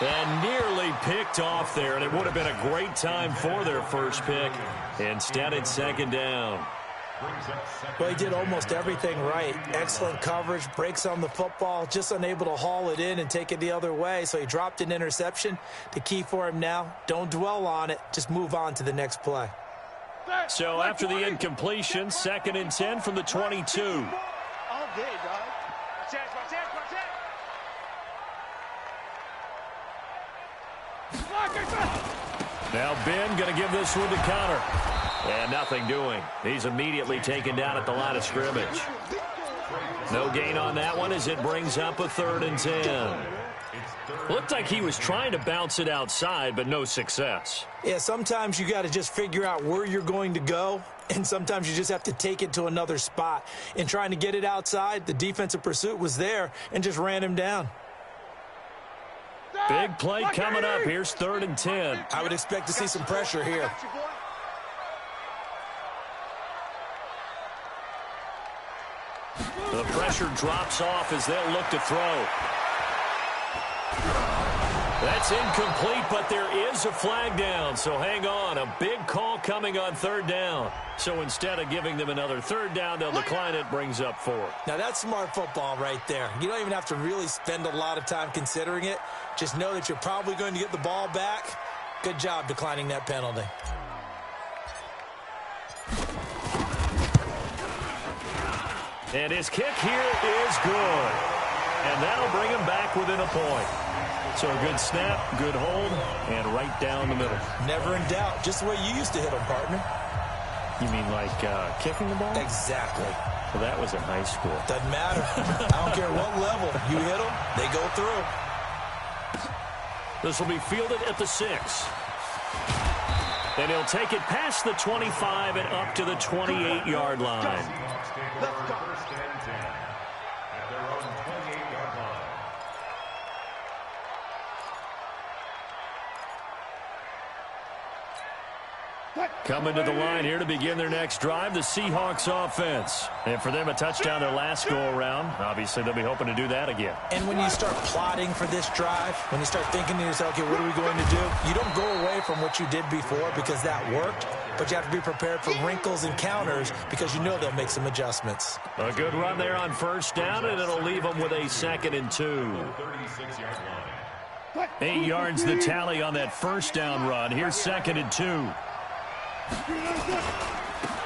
And nearly picked off there, and it would have been a great time for their first pick. Instead, it's 2nd down. Well, he did almost everything right. Excellent coverage, breaks on the football, just unable to haul it in and take it the other way. So he dropped an interception. The key for him now, don't dwell on it. Just move on to the next play. So after the incompletion, 2nd and 10 from the 22. All day, dog. Now Ben going to give this one to Connor. And nothing doing. He's immediately taken down at the line of scrimmage. No gain on that one as it brings up a 3rd and 10. Looked like he was trying to bounce it outside, but no success. Yeah, sometimes you got to just figure out where you're going to go, and sometimes you just have to take it to another spot. In trying to get it outside, the defensive pursuit was there and just ran him down. Big play coming up. Here's 3rd and 10. I would expect to see some pressure here. The pressure drops off as they'll look to throw. That's incomplete, but there is a flag down, so hang on. A big call coming on 3rd down. So instead of giving them another 3rd down, they'll decline it, brings up 4th. Now that's smart football right there. You don't even have to really spend a lot of time considering it. Just know that you're probably going to get the ball back. Good job declining that penalty. And his kick here is good. And that'll bring him back within a point. So a good snap, good hold, and right down the middle. Never in doubt. Just the way you used to hit them, partner. You mean like kicking the ball? Exactly. Well, that was in high school. Doesn't matter. I don't care what level. You hit them, they go through. This will be fielded at the 6. And he'll take it past the 25 and up to the 28-yard line. Let's go. First and 10 at their own 28-yard line. Coming to the line here to begin their next drive, the Seahawks offense. And for them, a touchdown their last go-around. Obviously, they'll be hoping to do that again. And when you start plotting for this drive, when you start thinking to yourself, okay, what are we going to do? You don't go away from what you did before because that worked, but you have to be prepared for wrinkles and counters because you know they'll make some adjustments. A good run there on first down, and it'll leave them with a 2nd and 2. 36-yard line. 8 yards the tally on that first down run. Here's 2nd and 2.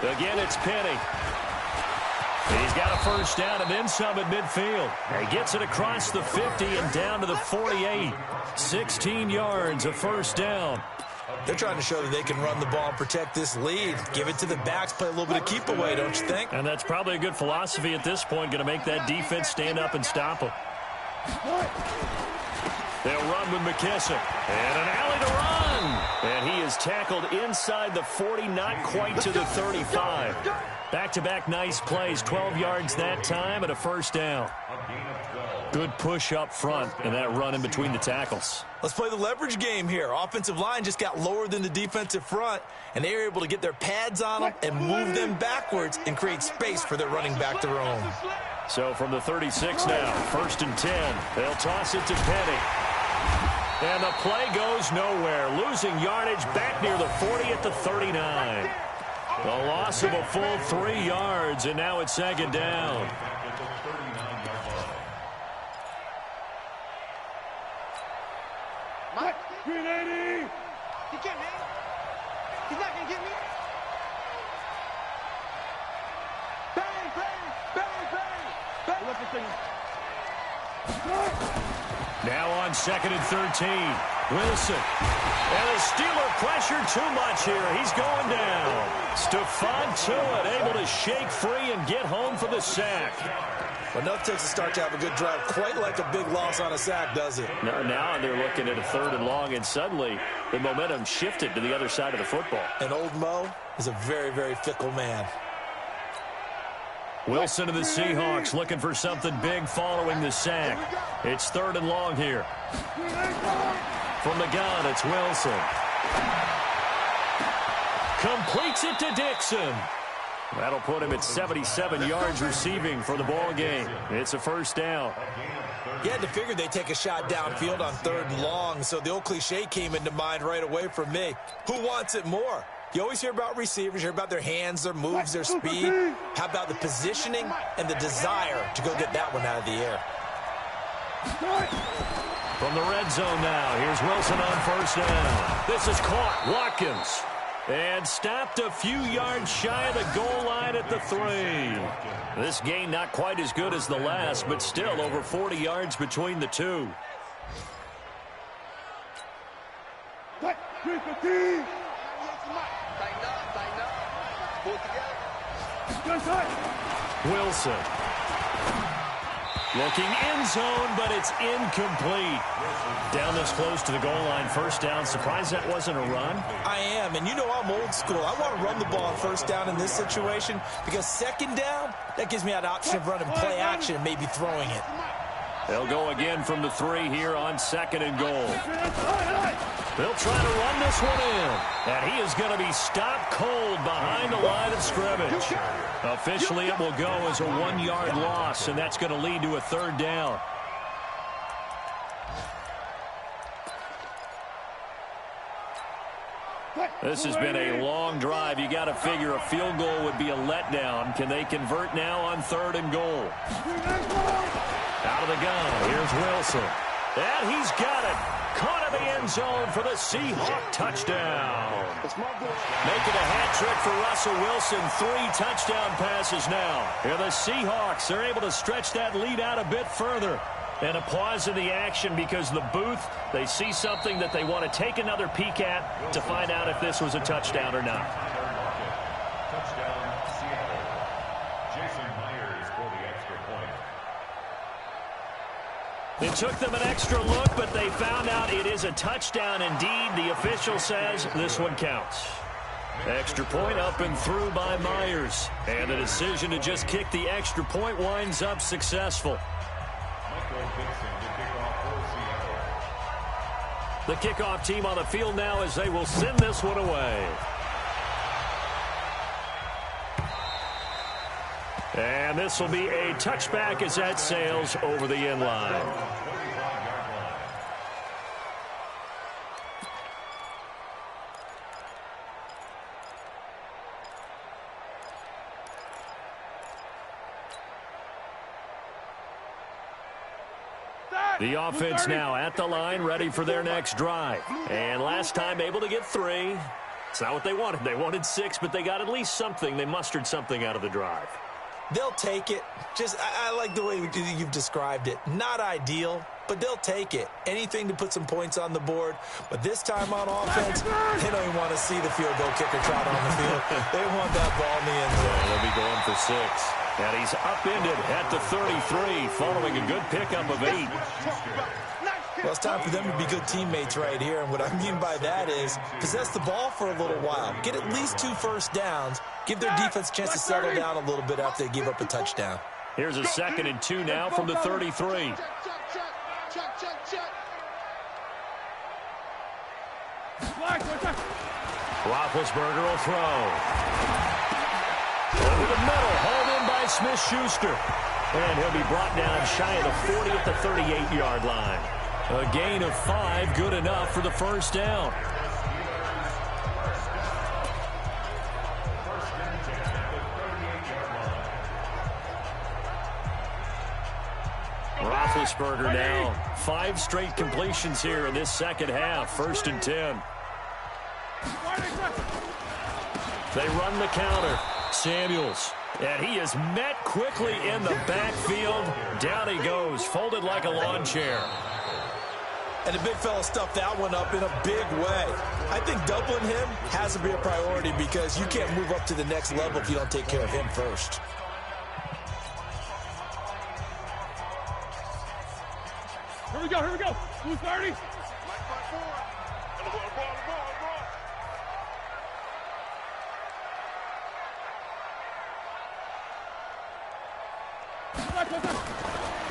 Again, it's Penny. He's got a first down and then some at midfield. He gets it across the 50 and down to the 48. 16 yards, a first down. They're trying to show that they can run the ball and protect this lead. Give it to the backs, play a little bit of keep away, don't you think? And that's probably a good philosophy at this point, going to make that defense stand up and stop them. They'll run with McKissick. And an alley to run. And he is tackled inside the 40, not quite to the 35. Back-to-back nice plays, 12 yards that time and a first down. Good push up front and that run in between the tackles. Let's play the leverage game here. Offensive line just got lower than the defensive front, and they were able to get their pads on them and move them backwards and create space for their running back to roam. So from the 36 now, 1st and 10. They'll toss it to Penny. And the play goes nowhere. Losing yardage back near the 40 at the 39. The loss of a full 3 yards, and now it's 2nd down. Mike, 380. He can't, man. He's not going to get me. Bang, bang, bang, bang. Bang. Look at the thing. Now on 2nd and 13. Wilson. And the Steeler pressure too much here. He's going down. Stephon Tuitt able to shake free and get home for the sack. Enough takes a start to have a good drive. Quite like a big loss on a sack, does it? Now they're looking at a 3rd and long, and suddenly the momentum shifted to the other side of the football. And old Mo is a very, very fickle man. Wilson of the Seahawks looking for something big following the sack. It's 3rd and long here. From the gun, it's Wilson. Completes it to Dixon. That'll put him at 77 yards receiving for the ball game. It's a first down. You had to figure they'd take a shot downfield on 3rd and long, so the old cliche came into mind right away for me. Who wants it more? You always hear about receivers, you hear about their hands, their moves, their speed. How about the positioning and the desire to go get that one out of the air? From the red zone now, here's Wilson on first down. This is caught. Watkins. And stopped a few yards shy of the goal line at the 3. This gain not quite as good as the last, but still over 40 yards between the two. Wilson. Looking end zone, but it's incomplete. Down this close to the goal line, first down. Surprised that wasn't a run? I am, and you know I'm old school. I want to run the ball on first down in this situation because 2nd down, that gives me that option of running play action and maybe throwing it. They'll go again from the 3 here on 2nd and goal. They'll try to run this one in. And he is going to be stopped cold behind the line of scrimmage. Officially, it will go as a 1-yard loss, and that's going to lead to a 3rd down. This has been a long drive. You got to figure a field goal would be a letdown. Can they convert now on 3rd and goal? Out of the gun, here's Wilson. And he's got it. Caught in the end zone for the Seahawk touchdown. Making a hat trick for Russell Wilson. 3 touchdown passes now. Here the Seahawks are able to stretch that lead out a bit further. And a pause in the action because the booth, they see something that they want to take another peek at to find out if this was a touchdown or not. Touchdown, Seattle. Jason Myers for the extra point. It took them an extra look, but they found out it is a touchdown indeed. The official says this one counts. Extra point up and through by Myers. And the decision to just kick the extra point winds up successful. The kickoff team on the field now as they will send this one away. And this will be a touchback as that sails over the end line. The offense now at the line, ready for their next drive. And last time able to get 3. It's not what they wanted. They wanted 6, but they got at least something. They mustered something out of the drive. They'll take it. I like the way you've described it. Not ideal, but they'll take it. Anything to put some points on the board. But this time on offense, they don't even want to see the field goal kicker trot on the field. They want that ball in the end zone. Yeah, they'll be going for 6. And he's upended at the 33 following a good pickup of 8. Well, it's time for them to be good teammates right here. And what I mean by that is possess the ball for a little while. Get at least 2 first downs. Give their defense a chance to settle down a little bit after they give up a touchdown. Here's a 2nd and 2 now from the 33. Roethlisberger will throw. Over the middle, hauled in by Smith-Schuster. And he'll be brought down shy of the 40 at the 38-yard line. A gain of 5, good enough for the first down. Roethlisberger now 5 straight completions here in this second half. 1st and 10. They run the counter. Samuels. And he is met quickly in the backfield. Down he goes, folded like a lawn chair. And the big fella stuffed that one up in a big way. I think doubling him has to be a priority because you can't move up to the next level if you don't take care of him first. Here we go. Who's 30?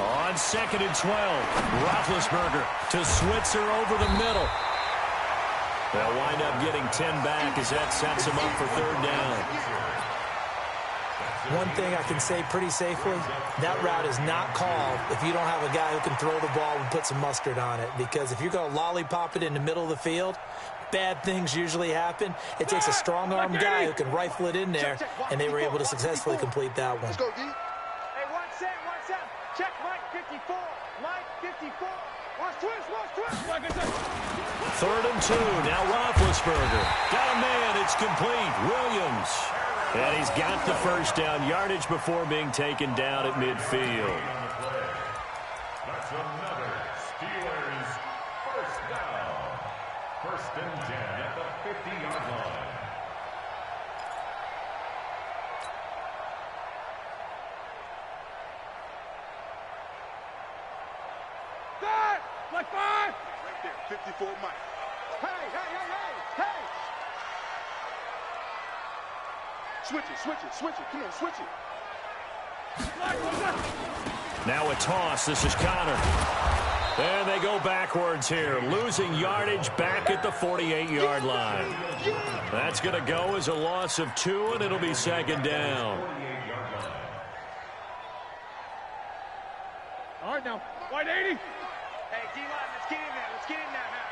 On 2nd and 12, Roethlisberger to Switzer over the middle. They'll wind up getting 10 back as that sets him up for 3rd down. One thing I can say pretty safely, that route is not called if you don't have a guy who can throw the ball and put some mustard on it. Because if you're going to lollipop it in the middle of the field, bad things usually happen. It takes a strong-armed guy who can rifle it in there, and they were able to successfully complete that one. Let's go, D. Hey, 1 set. Check Mike 54. Mike 54. Watch twist. 3rd and 2. Now Roethlisberger. Got a man. It's complete. Williams. And he's got the first down yardage before being taken down at midfield. That's another Steelers first down. 1st and 10 at the 50-yard line. Like 5. Right there, 54 Mike. Hey. Switch it. Come on, switch it. Now a toss. This is Connor. And they go backwards here, losing yardage back at the 48-yard line. That's going to go as a loss of 2, and it'll be 2nd down. All right, now, wide 80. Hey, D-line, let's get in there. Let's get in there now.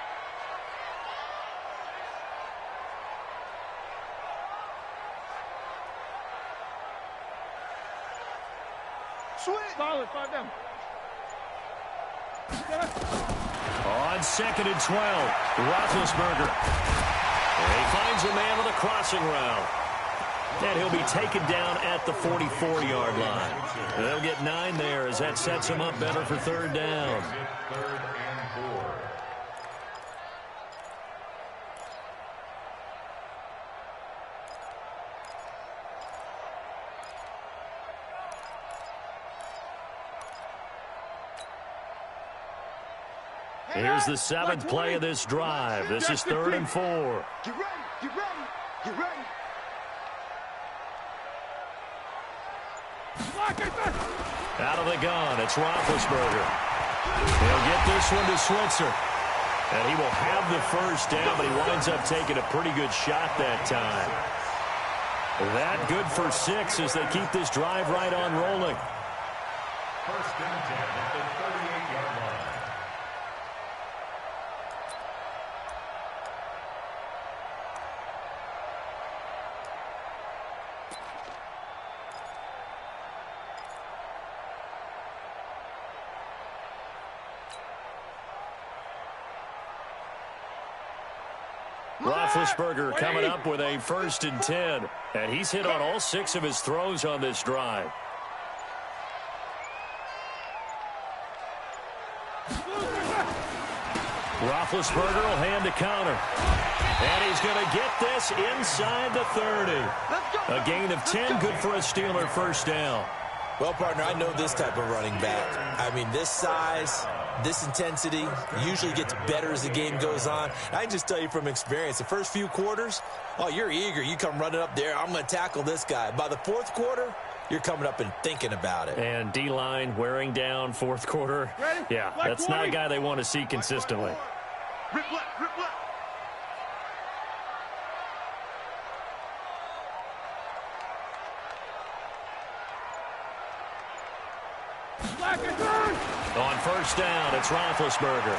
Switch. Solid, 5 down. On 2nd and 12, Roethlisberger. And he finds a man with a crossing route. And he'll be taken down at the 44-yard line. They'll get 9 there as that sets him up better for 3rd down. Here's the 7th play of this drive. This is 3rd and 4. Get ready, get ready, get ready. Out of the gun, it's Roethlisberger. He'll get this one to Switzer. And he will have the 1st down, but he winds up taking a pretty good shot that time. That good for 6 as they keep this drive right on rolling. 1st and 10 at the 38-yard line. Roethlisberger coming up with a 1st and 10. And he's hit on all 6 of his throws on this drive. Roethlisberger will hand a counter. And he's going to get this inside the 30. A gain of 10, good for a Steeler 1st down. Well, partner, I know this type of running back. I mean, this size, this intensity usually gets better as the game goes on. I can just tell you from experience, the first few quarters, oh, you're eager. You come running up there, I'm going to tackle this guy. By the 4th quarter, you're coming up and thinking about it. And D-line wearing down 4th quarter. Ready? Yeah, that's not a guy they want to see consistently. Rip left, rip left. On 1st down, it's Roethlisberger.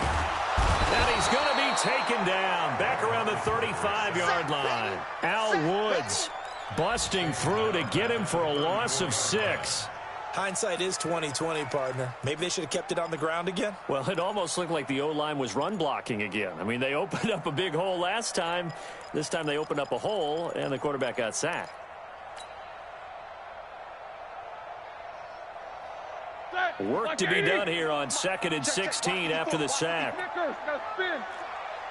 And he's going to be taken down back around the 35-yard line. Al Woods busting through to get him for a loss of 6. Hindsight is 20/20, partner. Maybe they should have kept it on the ground again. Well, it almost looked like the O-line was run blocking again. I mean, they opened up a big hole last time. This time they opened up a hole, and the quarterback got sacked. Work to be done here on 2nd and 16 after the sack.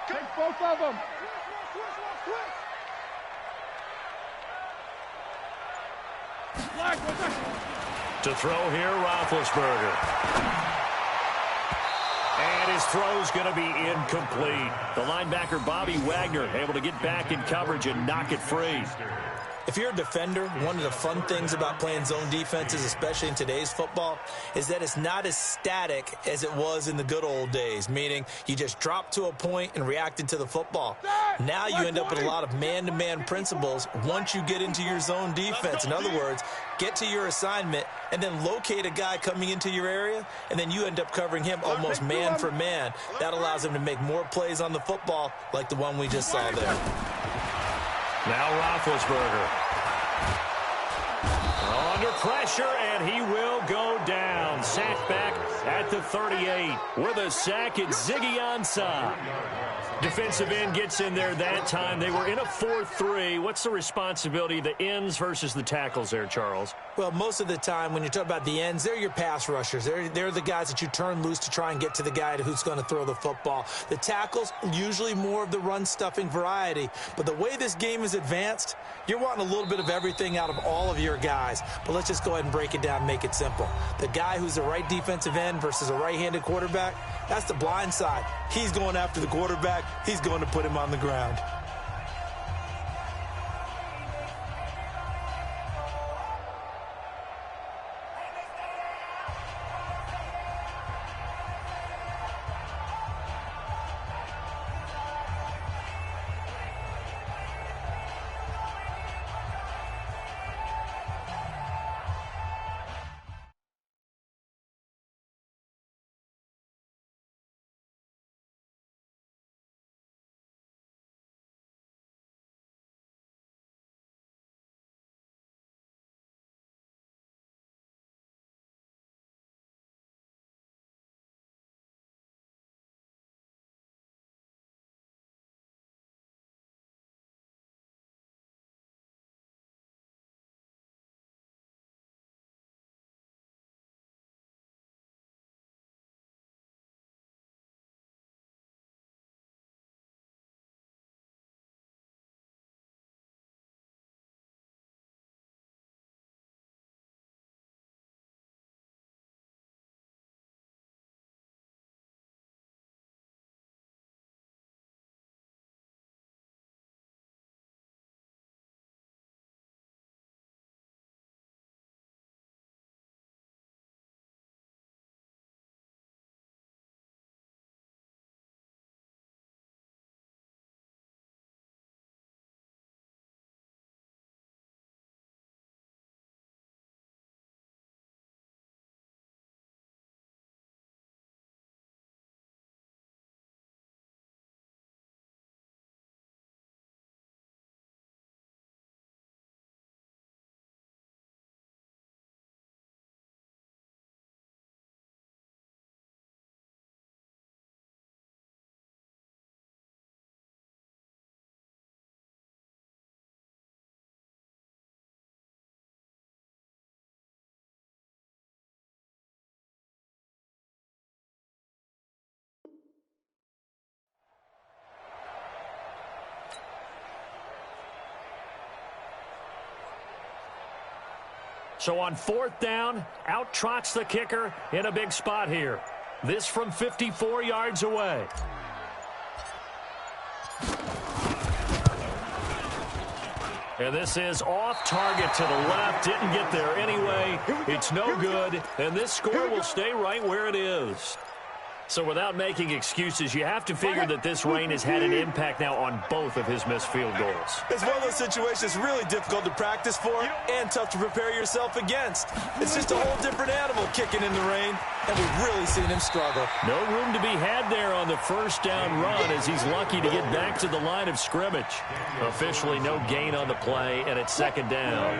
Take both of them. To throw here, Roethlisberger. And his throw's going to be incomplete. The linebacker, Bobby Wagner, able to get back in coverage and knock it free. If you're a defender, one of the fun things about playing zone defenses, especially in today's football, is that it's not as static as it was in the good old days, meaning you just drop to a point and reacted to the football. Now you end up with a lot of man-to-man principles once you get into your zone defense. In other words, get to your assignment and then locate a guy coming into your area, and then you end up covering him almost man for man. That allows him to make more plays on the football like the one we just saw there. Now Roethlisberger. Under pressure, and he will go down. Sacked back at the 38. With a sack, it's Ziggy Ansah. Defensive end gets in there that time. They were in a 4-3. What's the responsibility of the ends versus the tackles there, Charles? Well, most of the time when you talk about the ends, they're your pass rushers. They're the guys that you turn loose to try and get to the guy who's going to throw the football. The tackles, usually more of the run-stuffing variety. But the way this game is advanced, you're wanting a little bit of everything out of all of your guys. But let's just go ahead and break it down and make it simple. The guy who's the right defensive end versus a right-handed quarterback, that's the blind side. He's going after the quarterback. He's going to put him on the ground. So on 4th down, out trots the kicker in a big spot here. This from 54 yards away. And this is off target to the left. Didn't get there anyway. It's no good. And this score will stay right where it is. So without making excuses, you have to figure that this rain has had an impact now on both of his missed field goals. It's one of those situations really difficult to practice for and tough to prepare yourself against. It's just a whole different animal kicking in the rain, and we've really seen him struggle. No room to be had there on the 1st down run as he's lucky to get back to the line of scrimmage. Officially no gain on the play, and it's 2nd down.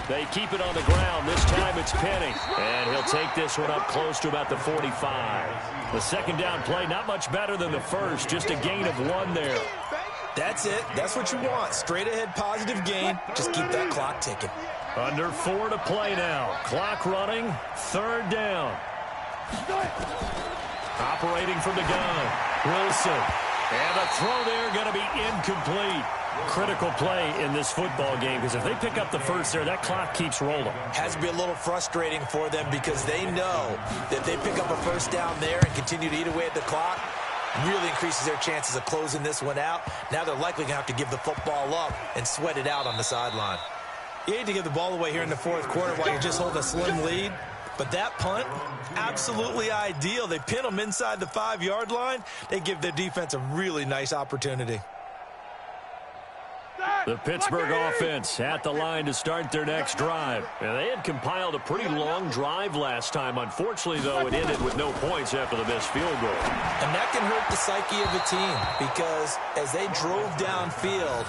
They keep it on the ground. This time it's Penny. And he'll take this one up close to about the 45. The 2nd down play, not much better than the first. Just a gain of 1 there. That's it. That's what you want. Straight ahead positive gain. Just keep that clock ticking. Under 4 to play now. Clock running. 3rd down. Operating from the gun. Wilson. And the throw there going to be incomplete. Critical play in this football game because if they pick up the first there, that clock keeps rolling. Has to be a little frustrating for them because they know that they pick up a 1st down there and continue to eat away at the clock, really increases their chances of closing this one out. Now they're likely going to have to give the football up and sweat it out on the sideline. You hate to give the ball away here in the 4th quarter while you're just holding a slim lead. But that punt, absolutely ideal. They pin them inside the 5-yard line. They give their defense a really nice opportunity. The Pittsburgh offense at the line to start their next drive. And they had compiled a pretty long drive last time. Unfortunately, though, it ended with no points after the missed field goal. And that can hurt the psyche of a team because as they drove downfield,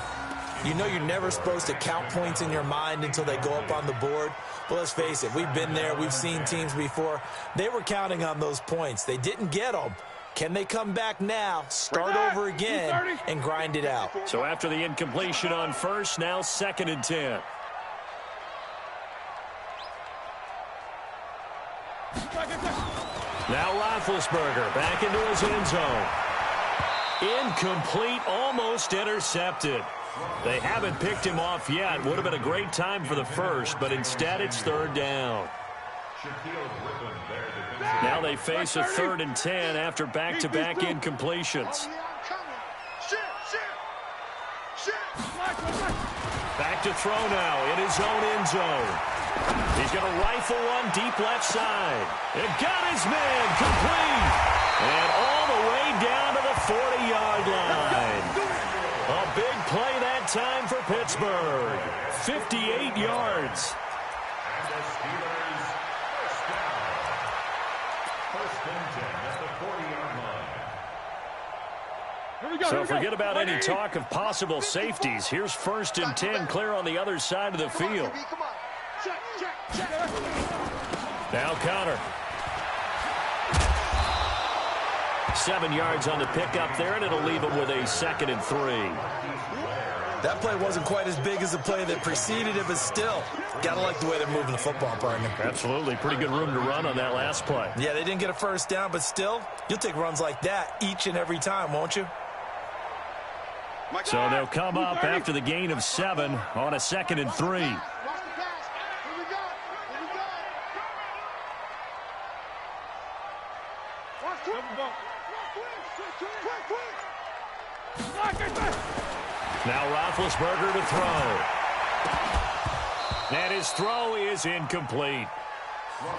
you know you're never supposed to count points in your mind until they go up on the board. But let's face it, we've been there. We've seen teams before. They were counting on those points. They didn't get them. Can they come back now, start over again, and grind it out? So after the incompletion on 1st, now 2nd and 10. Now Roethlisberger back into his end zone. Incomplete, almost intercepted. They haven't picked him off yet. Would have been a great time for the first, but instead it's 3rd down. Now they face a 3rd and 10 after back-to-back incompletions. Back to throw now in his own end zone. He's going to rifle one deep left side. It got his man complete. And all the way down to the 40-yard line. A big play that time for Pittsburgh. 58 yards. And the Steelers first down. 1st and 10 at the 40-yard line. So forget about any talk of possible safeties. Here's 1st and 10 clear on the other side of the field. Now Connor. 7 yards on the pickup there, and it'll leave him with a 2nd and 3. That play wasn't quite as big as the play that preceded it, but still, gotta like the way they're moving the football, partner. Absolutely. Pretty good room to run on that last play. Yeah, they didn't get a 1st down, but still, you'll take runs like that each and every time, won't you? So they'll come up after the gain of 7 on a 2nd and 3. Now Roethlisberger to throw. And his throw is incomplete.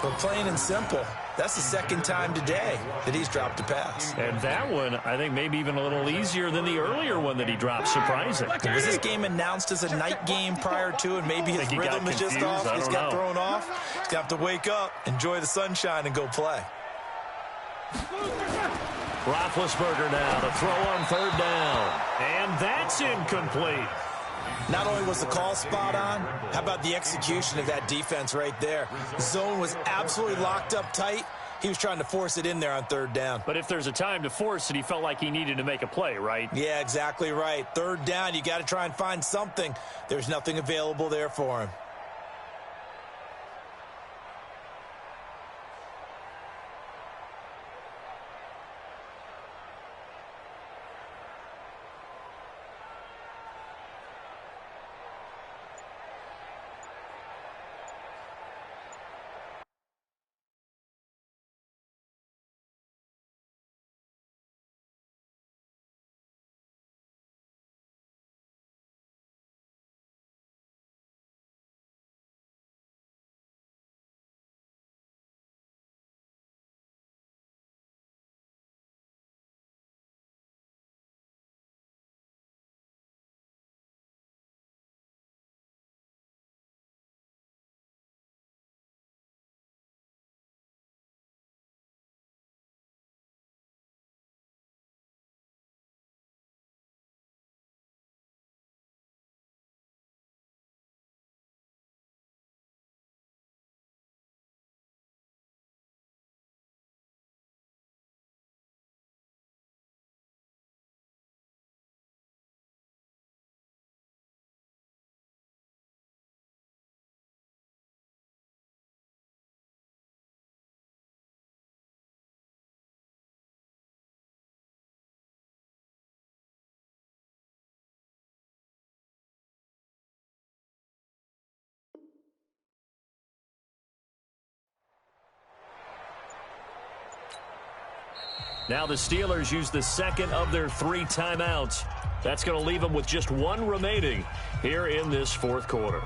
But plain and simple, that's the 2nd time today that he's dropped a pass. And that one, I think, maybe even a little easier than the earlier one that he dropped. Surprising. Was this game announced as a night game prior to, and maybe his rhythm is just off? He's got thrown off. He's got to wake up, enjoy the sunshine, and go play. Roethlisberger now to throw on 3rd down. And that's incomplete. Not only was the call spot on, how about the execution of that defense right there? The zone was absolutely locked up tight. He was trying to force it in there on 3rd down. But if there's a time to force it, he felt like he needed to make a play, right? Yeah, exactly right. 3rd down, you got to try and find something. There's nothing available there for him. Now the Steelers use the second of their 3 timeouts. That's going to leave them with just 1 remaining here in this fourth quarter.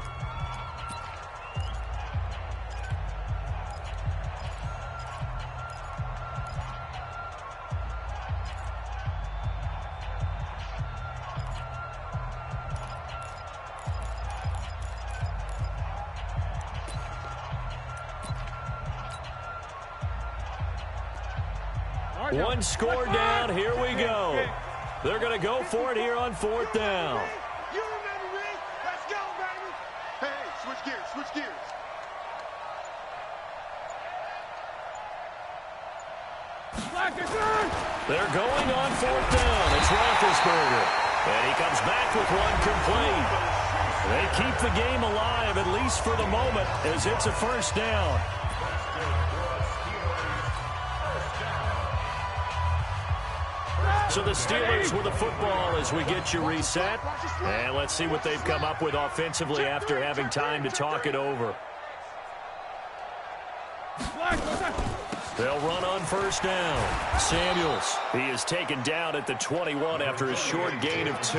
One score down. Here we go. They're going to go for it here on 4th down. You remember me? Let's go, baby. Hey, switch gears, switch gears. They're going on 4th down. It's Roethlisberger. And he comes back with 1 complete. They keep the game alive, at least for the moment, as it's a first down. So the Steelers with the football as we get you reset. And let's see what they've come up with offensively after having time to talk it over. They'll run on first down. Samuels, he is taken down at the 21 after a short gain of 2.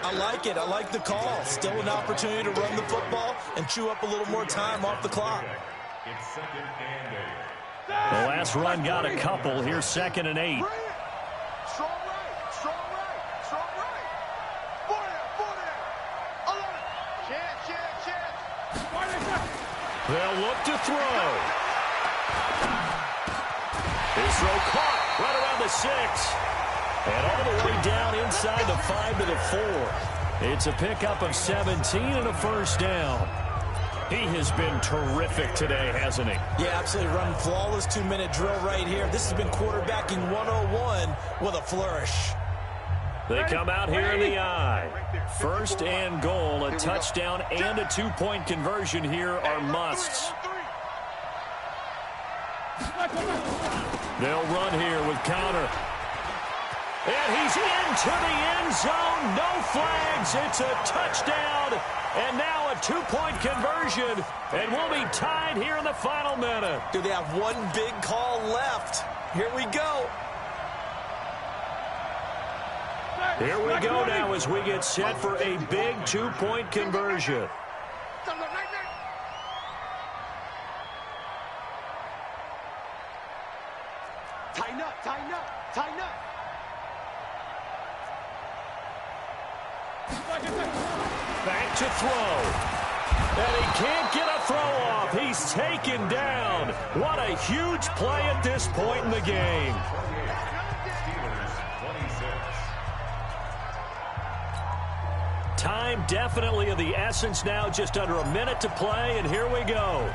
I like it. I like the call. Still an opportunity to run the football and chew up a little more time off the clock. It's 2nd and 8. The last run got a couple. Here's 2nd and 8. Strong right, strong right, strong right. 40 there. 11. Chance. They'll look to throw. His throw caught right around the 6. And all the way down inside the 5 to the 4. It's a pickup of 17 and a first down. He has been terrific today, hasn't he? Yeah, absolutely. Running flawless 2-minute drill right here. This has been quarterbacking 101 with a flourish. They come out here in the I. 1st and goal, a touchdown and a 2-point conversion here are musts. They'll run here with Connor. And he's into the end zone. No flags. It's a touchdown. And now a 2-point conversion. And we'll be tied here in the final minute. Do they have one big call left? Here we go. Here we go now as we get set for a big 2-point conversion. Tighten up, tighten up, tighten up. Back to throw. And he can't get a throw off. He's taken down. What a huge play at this point in the game. Time definitely of the essence now. Just under a minute to play, and here we go.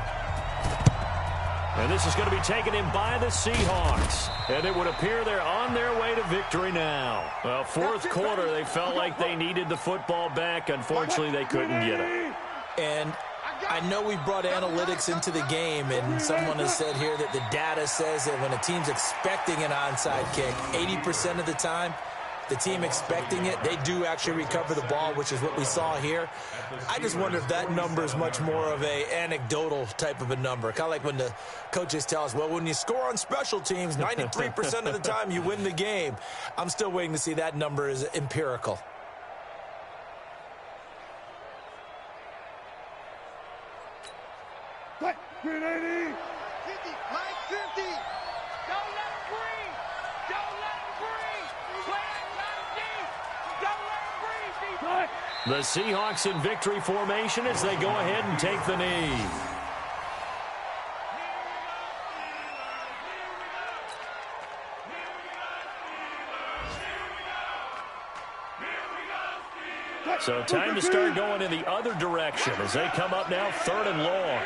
And this is going to be taken in by the Seahawks. And it would appear they're on their way to victory now. Well, fourth quarter, they felt like they needed the football back. Unfortunately, they couldn't get it. And I know we brought analytics into the game, and someone has said here that the data says that when a team's expecting an onside kick, 80% of the time, the team expecting it, they do actually recover the ball, which is what we saw here. I just wonder if that number is much more of a anecdotal type of a number. Kind of like when the coaches tell us, well, when you score on special teams, 93% of the time you win the game. I'm still waiting to see that number is empirical. What? 380. 50, Mike 50. Don't let him breathe. Don't let him breathe. Play outside deep. Don't let him breathe, defense. The Seahawks in victory formation as they go ahead and take the knee. So time to start going in the other direction as they come up now 3rd and long.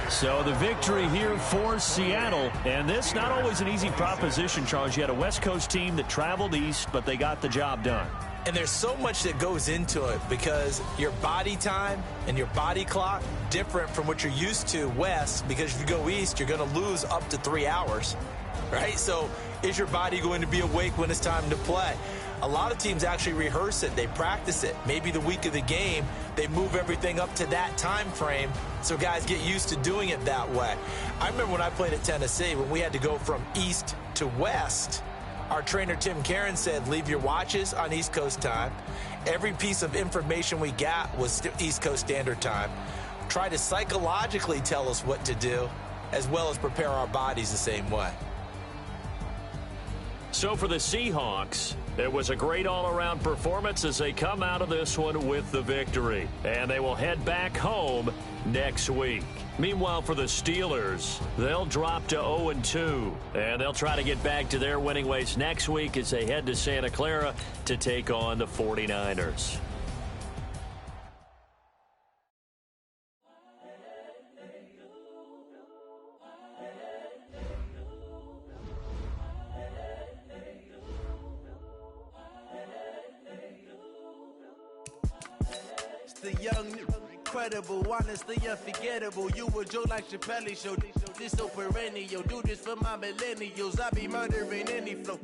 So the victory here for Seattle, and this not always an easy proposition, Charles. You had a West Coast team that traveled east, but they got the job done. And there's so much that goes into it because your body time and your body clock different from what you're used to west, because if you go east, you're going to lose up to 3 hours, right? So is your body going to be awake when it's time to play? A lot of teams actually rehearse it. They practice it. Maybe the week of the game, they move everything up to that time frame so guys get used to doing it that way. I remember when I played at Tennessee, when we had to go from east to west, our trainer, Tim Karen, said, leave your watches on East Coast time. Every piece of information we got was East Coast Standard Time. Try to psychologically tell us what to do, as well as prepare our bodies the same way. So for the Seahawks, it was a great all-around performance as they come out of this one with the victory. And they will head back home next week. Meanwhile, for the Steelers, they'll drop to 0-2. And they'll try to get back to their winning ways next week as they head to Santa Clara to take on the 49ers. The young, incredible, honestly unforgettable. You a Joe like Chappelle show. This so perennial. Do this for my millennials. I be murdering any flow.